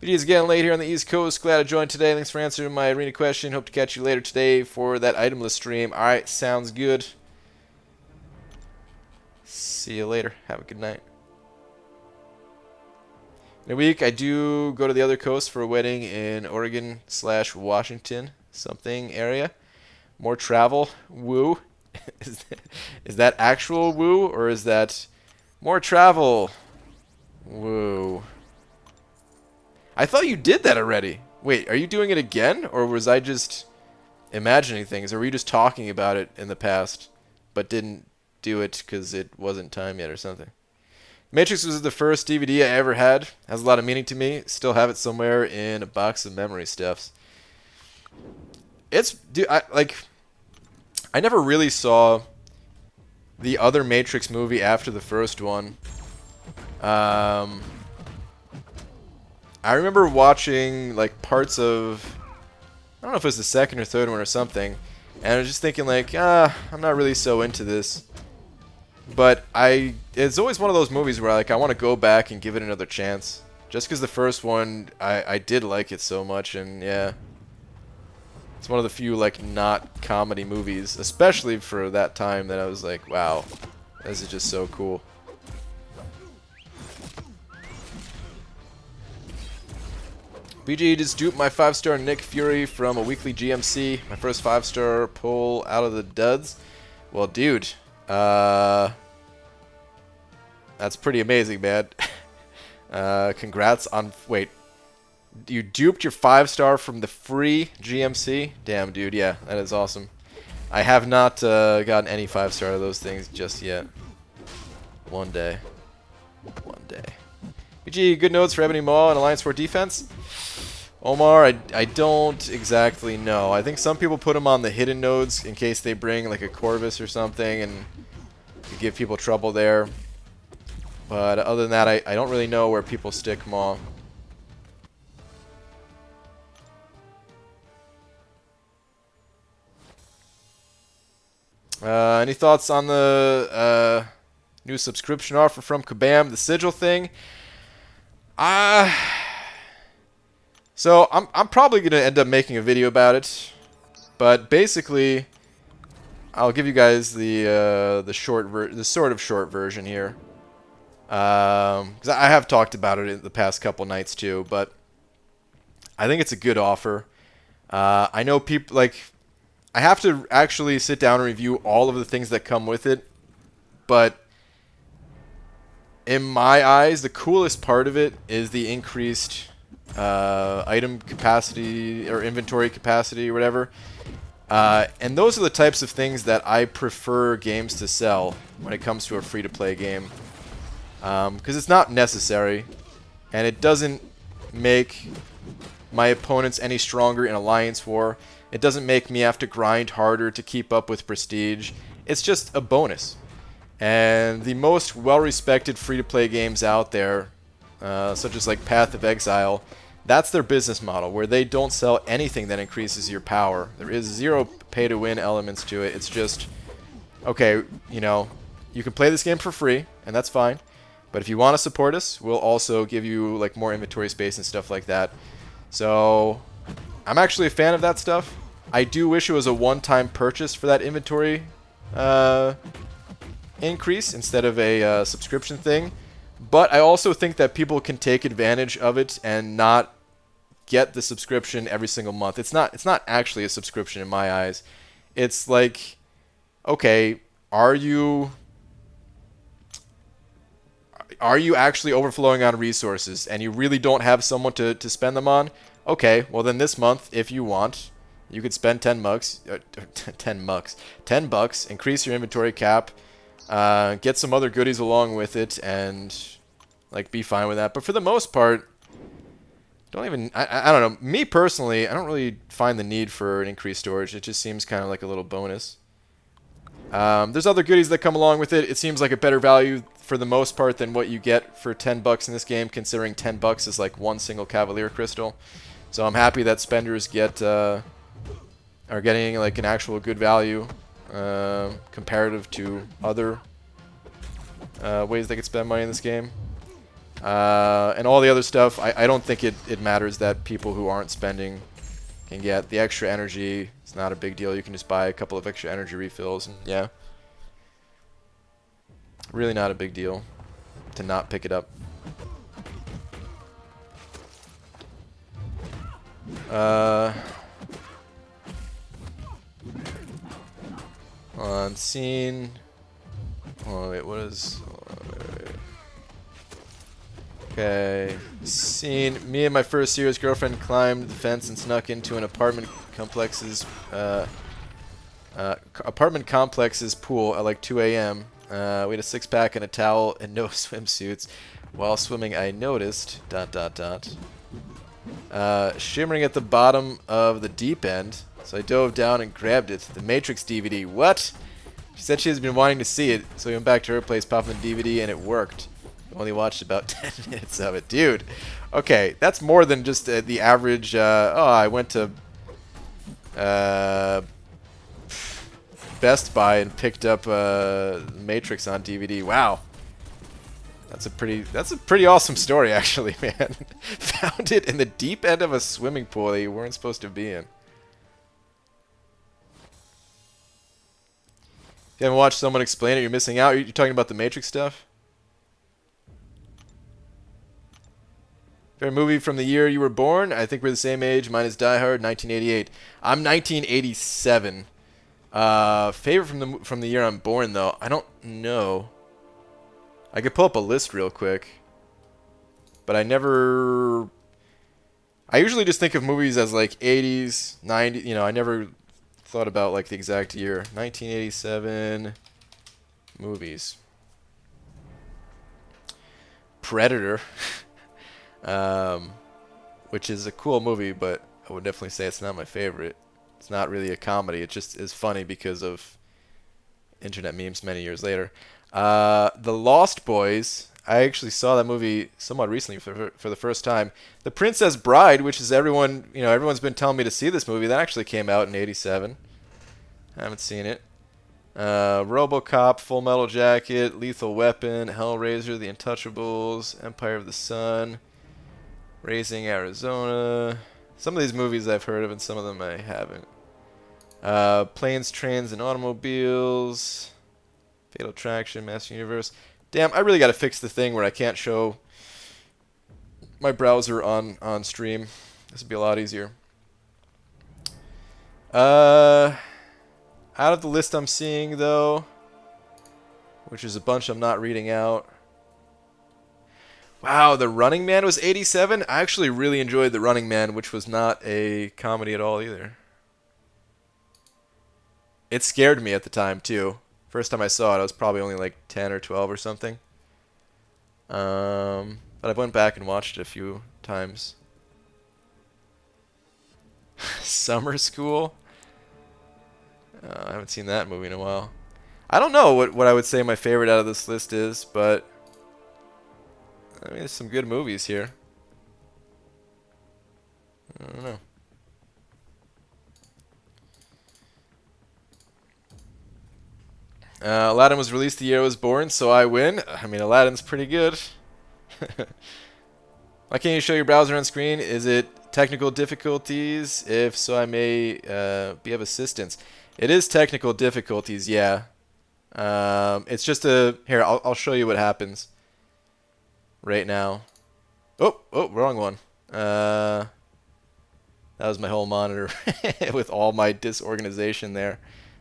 Video's getting late here on the East Coast. Glad I joined today. Thanks for answering my arena question. Hope to catch you later today for that itemless stream. Alright, sounds good. See you later. Have a good night. In a week, I do go to the other coast for a wedding in Oregon/Washington something area. More travel. Woo. Is that actual woo, or is that more travel? Woo. I thought you did that already. Wait, are you doing it again, or was I just imagining things, or were you just talking about it in the past, but didn't do it because it wasn't time yet or something? Matrix was the first DVD I ever had. Has a lot of meaning to me. Still have it somewhere in a box of memory stuffs. It's, dude, I never really saw the other Matrix movie after the first one. I remember watching like parts of, I don't know if it was the second or third one or something, and I was just thinking like, I'm not really so into this. But it's always one of those movies where like I want to go back and give it another chance, just because the first one I did like it so much, and yeah, it's one of the few like not comedy movies, especially for that time, that I was like, wow, this is just so cool. BG just duped my 5-star Nick Fury from a weekly GMC. My first 5-star pull out of the duds. Well, dude, that's pretty amazing, man. Congrats on... Wait, you duped your 5-star from the free GMC? Damn, dude, yeah, that is awesome. I have not gotten any 5-star of those things just yet. One day. One day. BG, good notes for Ebony Maw and Alliance 4 defense? Omar, I don't exactly know. I think some people put them on the hidden nodes in case they bring like a Corvus or something and give people trouble there. But other than that, I don't really know where people stick Maw. Any thoughts on the new subscription offer from Kabam, the sigil thing? Uh, so I'm probably going to end up making a video about it. But basically, I'll give you guys the sort of short version here. Because I have talked about it in the past couple nights too, but I think it's a good offer. I know people I have to actually sit down and review all of the things that come with it, but in my eyes, the coolest part of it is the increased item capacity or inventory capacity or whatever. And those are the types of things that I prefer games to sell when it comes to a free-to-play game. Because it's not necessary, and it doesn't make my opponents any stronger in Alliance War. It doesn't make me have to grind harder to keep up with Prestige. It's just a bonus. And the most well-respected free-to-play games out there, such as like Path of Exile, that's their business model, where they don't sell anything that increases your power. There is zero pay-to-win elements to it. It's just, okay, you know, you can play this game for free, and that's fine. But if you want to support us, we'll also give you like more inventory space and stuff like that. So I'm actually a fan of that stuff. I do wish it was a one-time purchase for that inventory increase instead of a subscription thing. But I also think that people can take advantage of it and not get the subscription every single month. It's not actually a subscription in my eyes. It's like, okay, are you actually overflowing on resources and you really don't have someone to spend them on? Okay, well then this month, if you want, you could spend 10 bucks, increase your inventory cap, get some other goodies along with it, and like be fine with that. But for the most part, I don't know. Me personally, I don't really find the need for an increased storage. It just seems kind of like a little bonus. There's other goodies that come along with it. It seems like a better value for the most part than what you get for 10 bucks in this game, considering 10 bucks is like one single Cavalier Crystal. So I'm happy that spenders are getting like an actual good value comparative to other ways they could spend money in this game. And all the other stuff, I don't think it matters that people who aren't spending can get the extra energy. It's not a big deal. You can just buy a couple of extra energy refills, and yeah. Really not a big deal to not pick it up. On scene. Oh wait, what is? Okay, scene. Me and my first serious girlfriend climbed the fence and snuck into an apartment complex's pool at like 2 a.m. We had a six-pack and a towel and no swimsuits. While swimming, I noticed ... shimmering at the bottom of the deep end. So I dove down and grabbed it. The Matrix DVD. What? She said she has been wanting to see it, so we went back to her place, popped the DVD, and it worked. Only watched about 10 minutes of it. Dude, okay, that's more than just the average, oh, I went to Best Buy and picked up Matrix on DVD. Wow. That's a pretty awesome story, actually, man. Found it in the deep end of a swimming pool that you weren't supposed to be in. If you haven't watched someone explain it, you're missing out. You're talking about the Matrix stuff? Favorite movie from the year you were born? I think we're the same age. Mine is Die Hard, 1988. I'm 1987. Favorite from the year I'm born, though? I don't know. I could pull up a list real quick. But I usually just think of movies as like 80s, 90s. You know, I never thought about like the exact year. 1987 movies. Predator. Which is a cool movie, but I would definitely say it's not my favorite. It's not really a comedy. It just is funny because of internet memes many years later. The Lost Boys. I actually saw that movie somewhat recently for the first time. The Princess Bride, which is everyone's been telling me to see this movie. That actually came out in '87. I haven't seen it. RoboCop, Full Metal Jacket, Lethal Weapon, Hellraiser, The Untouchables, Empire of the Sun, Raising Arizona. Some of these movies I've heard of and some of them I haven't. Planes, Trains, and Automobiles, Fatal Attraction, Master Universe. Damn, I really got to fix the thing where I can't show my browser on stream. This would be a lot easier. Out of the list I'm seeing, though, which is a bunch I'm not reading out. Wow, The Running Man was 87? I actually really enjoyed The Running Man, which was not a comedy at all either. It scared me at the time, too. First time I saw it, I was probably only like 10 or 12 or something. But I went back and watched it a few times. Summer School? I haven't seen that movie in a while. I don't know what I would say my favorite out of this list is, but I mean, there's some good movies here. I don't know. Aladdin was released the year I was born, so I win. I mean, Aladdin's pretty good. Why can't you show your browser on screen? Is it technical difficulties? If so, I may be of assistance. It is technical difficulties, yeah. It's just a... Here, I'll show you what happens right now. Oh, wrong one. That was my whole monitor with all my disorganization there.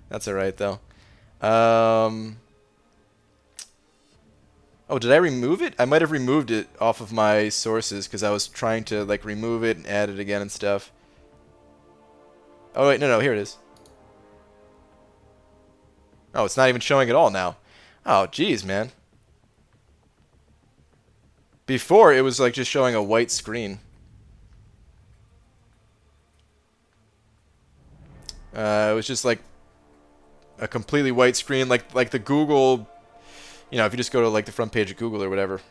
That's alright, though. Oh, did I remove it? I might have removed it off of my sources because I was trying to like remove it and add it again and stuff. Oh wait, no, here it is. Oh, it's not even showing at all now. Oh, geez, man. Before it was like just showing a white screen. It was just like a completely white screen, like the Google, you know, if you just go to like the front page of Google or whatever,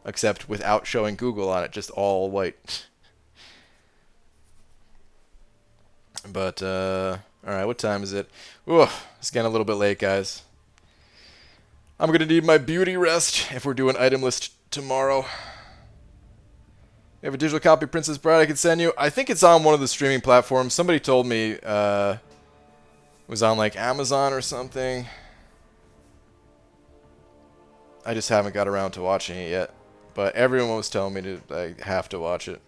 except without showing Google on it, just all white. But all right, what time is it? Ooh, it's getting a little bit late, guys. I'm gonna need my beauty rest if we're doing item list tomorrow. You have a digital copy of Princess Bride I could send you? I think it's on one of the streaming platforms. Somebody told me it was on like Amazon or something. I just haven't got around to watching it yet. But everyone was telling me to like, have to watch it.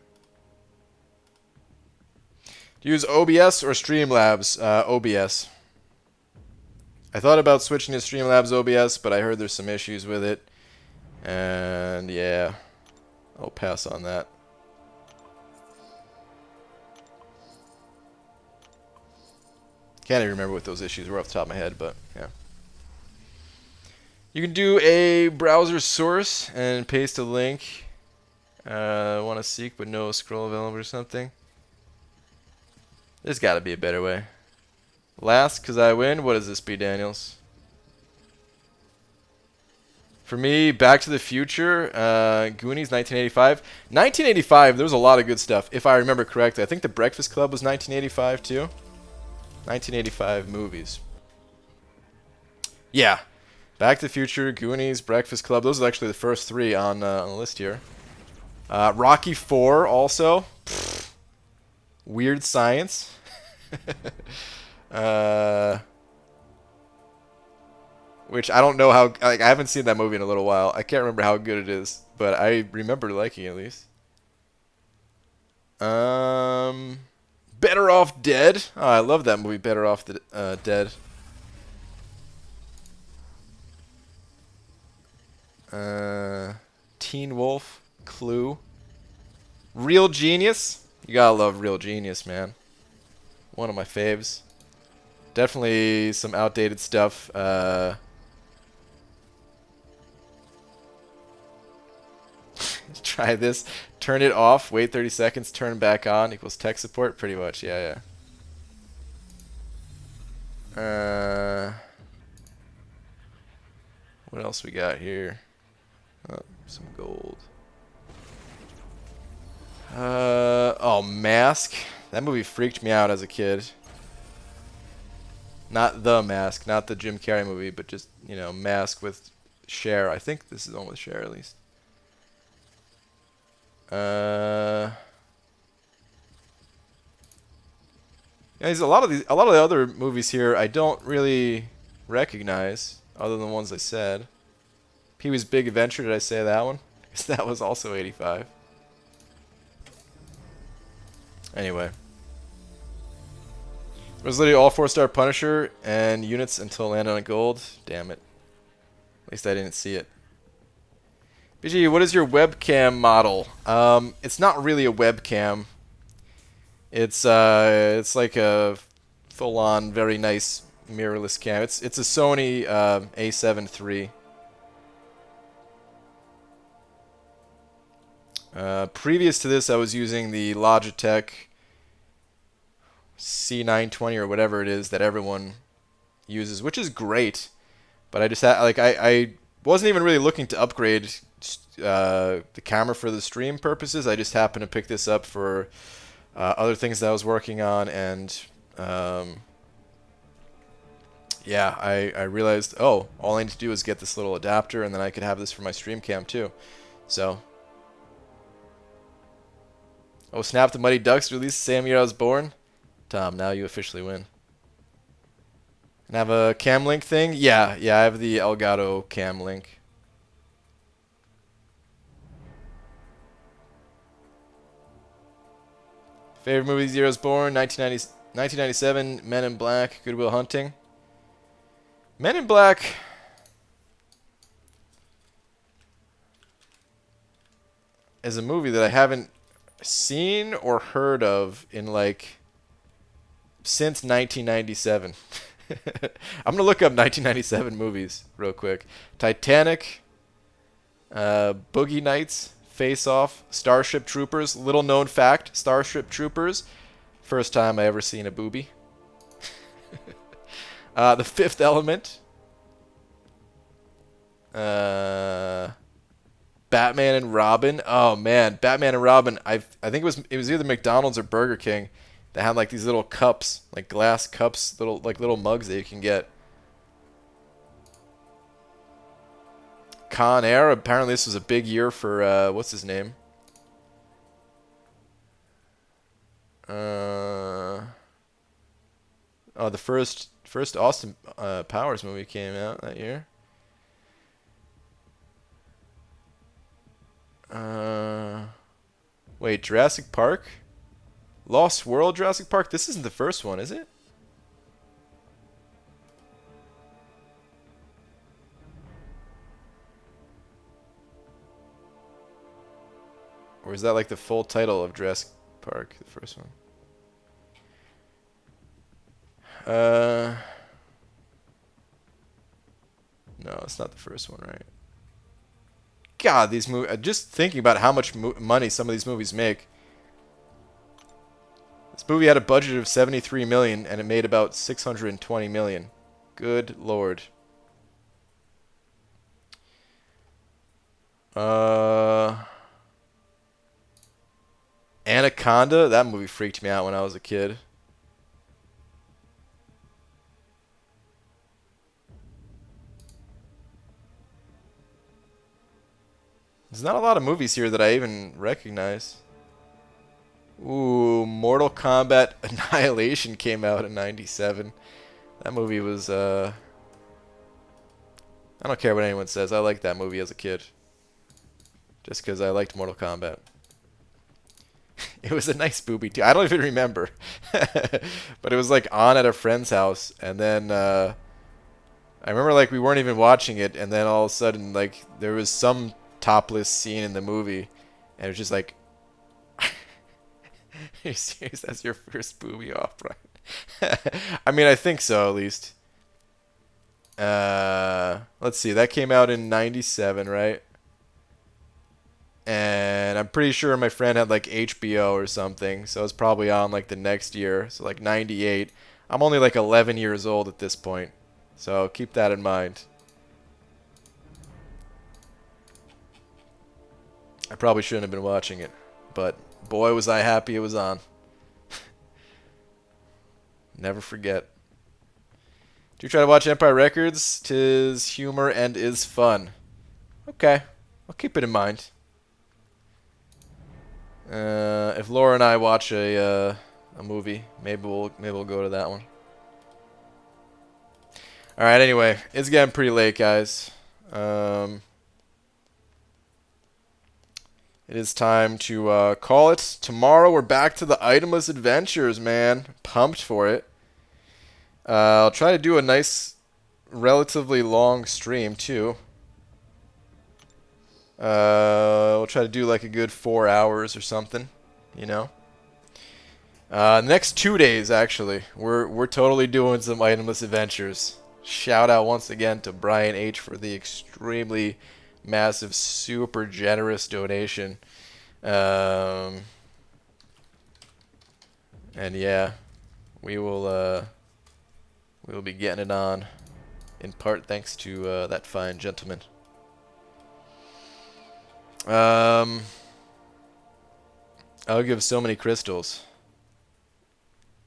Do you use OBS or Streamlabs? OBS. I thought about switching to Streamlabs OBS, but I heard there's some issues with it. And yeah, I'll pass on that. Can't even remember what those issues were off the top of my head, but yeah. You can do a browser source and paste a link. Want to seek but no scroll available or something. There's got to be a better way. Last, because I win. What does this be, Daniels? For me, Back to the Future, Goonies, 1985. 1985, there was a lot of good stuff, if I remember correctly. I think The Breakfast Club was 1985, too. 1985 movies. Yeah. Back to the Future, Goonies, Breakfast Club. Those are actually the first three on the list here. Rocky IV also. Pfft. Weird Science. Which I don't know how... Like, I haven't seen that movie in a little while. I can't remember how good it is, but I remember liking it at least. Better Off Dead. Oh, I love that movie, Better Off Dead. Teen Wolf, Clue. Real Genius. You gotta love Real Genius, man. One of my faves. Definitely some outdated stuff. Try this. Turn it off. Wait 30 seconds. Turn back on equals tech support. Pretty much. Yeah. What else we got here? Oh, some gold. Oh, Mask. That movie freaked me out as a kid. Not The Mask, not the Jim Carrey movie, but just, you know, Mask with Cher. I think this is the one with Cher at least. Yeah, a lot of the other movies here I don't really recognize, other than the ones I said. Pee-wee's Big Adventure, did I say that one? Because that was also 85. Anyway. It was literally all 4-star Punisher and units until it landed on gold. Damn it. At least I didn't see it. BG, what is your webcam model? It's not really a webcam. It's like a full-on, very nice mirrorless cam. It's a Sony A7 III. Previous to this, I was using the Logitech C920 or whatever it is that everyone uses, which is great. But I just had I wasn't even really looking to upgrade the camera for the stream purposes. I just happened to pick this up for other things that I was working on, and yeah, I realized, oh, all I need to do is get this little adapter, and then I could have this for my stream cam too. So, oh snap! The Mighty Ducks released the same year I was born. Tom, now you officially win. And have a cam link thing? Yeah, I have the Elgato cam link. Favorite movies: Year I was born, 1997, Men in Black, Good Will Hunting. Men in Black. Is a movie that I haven't seen or heard of in like since 1997. I'm gonna look up 1997 movies real quick. Titanic, Boogie Nights, Face Off, Starship Troopers. Little known fact: Starship Troopers, first time I ever seen a boobie. The Fifth Element. Batman and Robin. Oh man, Batman and Robin. I think it was either McDonald's or Burger King that had like these little cups, like glass cups, little mugs that you can get. Con Air. Apparently this was a big year for what's his name? Oh, the first Austin Powers movie came out that year. Wait, Jurassic Park? Lost World Jurassic Park? This isn't the first one, is it? Or is that like the full title of Jurassic Park, the first one? No, it's not the first one, right? God, these movies. Just thinking about how much money some of these movies make. This movie had a budget of 73 million, and it made about 620 million. Good lord. Anaconda. That movie freaked me out when I was a kid. There's not a lot of movies here that I even recognize. Ooh, Mortal Kombat Annihilation came out in '97. That movie was, I don't care what anyone says. I liked that movie as a kid. Just because I liked Mortal Kombat. It was a nice booby too. I don't even remember. But it was like on at a friend's house, and then I remember like we weren't even watching it, and then all of a sudden like there was some topless scene in the movie, and it was just like, are you serious? That's your first booby off, right? I mean, I think so at least. Let's see, that came out in '97, right? And I'm pretty sure my friend had like HBO or something, so it's probably on like the next year, so like '98. I'm only like 11 years old at this point, so keep that in mind. I probably shouldn't have been watching it, but boy was I happy it was on. Never forget. Do try to watch Empire Records. 'Tis humor and is fun. Okay, I'll keep it in mind. If Laura and I watch a movie, maybe we'll go to that one. All right. Anyway, it's getting pretty late, guys. It is time to call it. Tomorrow we're back to the itemless adventures, man. Pumped for it. I'll try to do a nice, relatively long stream too. We'll try to do like a good 4 hours or something, you know. Next 2 days, actually, we're totally doing some itemless adventures. Shout out once again to Brian H for the extremely massive, super generous donation. And yeah, we will be getting it on, in part thanks to that fine gentleman. I'll give so many crystals.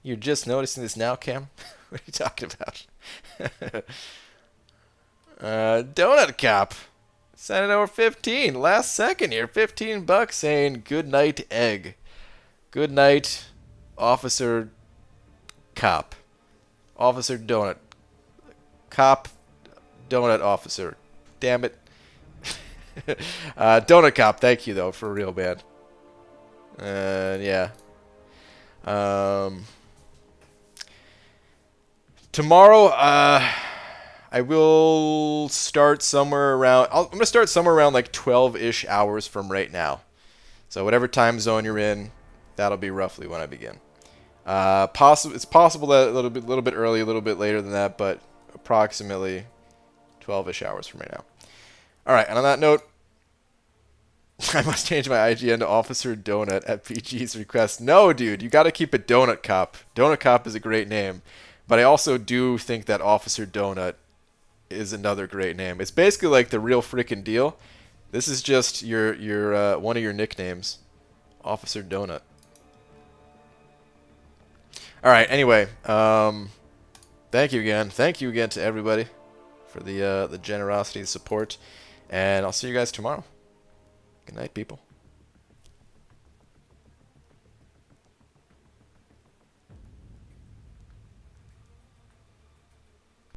You're just noticing this now, Cam? What are you talking about? Donut Cop. Sent it over 15. Last second here. $15 saying good night, egg. Good night, Officer Cop. Officer Donut. Cop Donut Officer. Damn it. Donut Cop, thank you though, for real, man. Yeah. Tomorrow, I will start somewhere around. I'm gonna start somewhere around like 12-ish hours from right now. So whatever time zone you're in, that'll be roughly when I begin. It's possible that a little bit early, a little bit later than that, but approximately 12-ish hours from right now. All right, and on that note, I must change my IGN to Officer Donut at PG's request. No, dude, you got to keep it Donut Cop. Donut Cop is a great name, but I also do think that Officer Donut is another great name. It's basically like the real freaking deal. This is just your one of your nicknames, Officer Donut. All right. Anyway, thank you again. Thank you again to everybody for the generosity and support, and I'll see you guys tomorrow. Good night, people.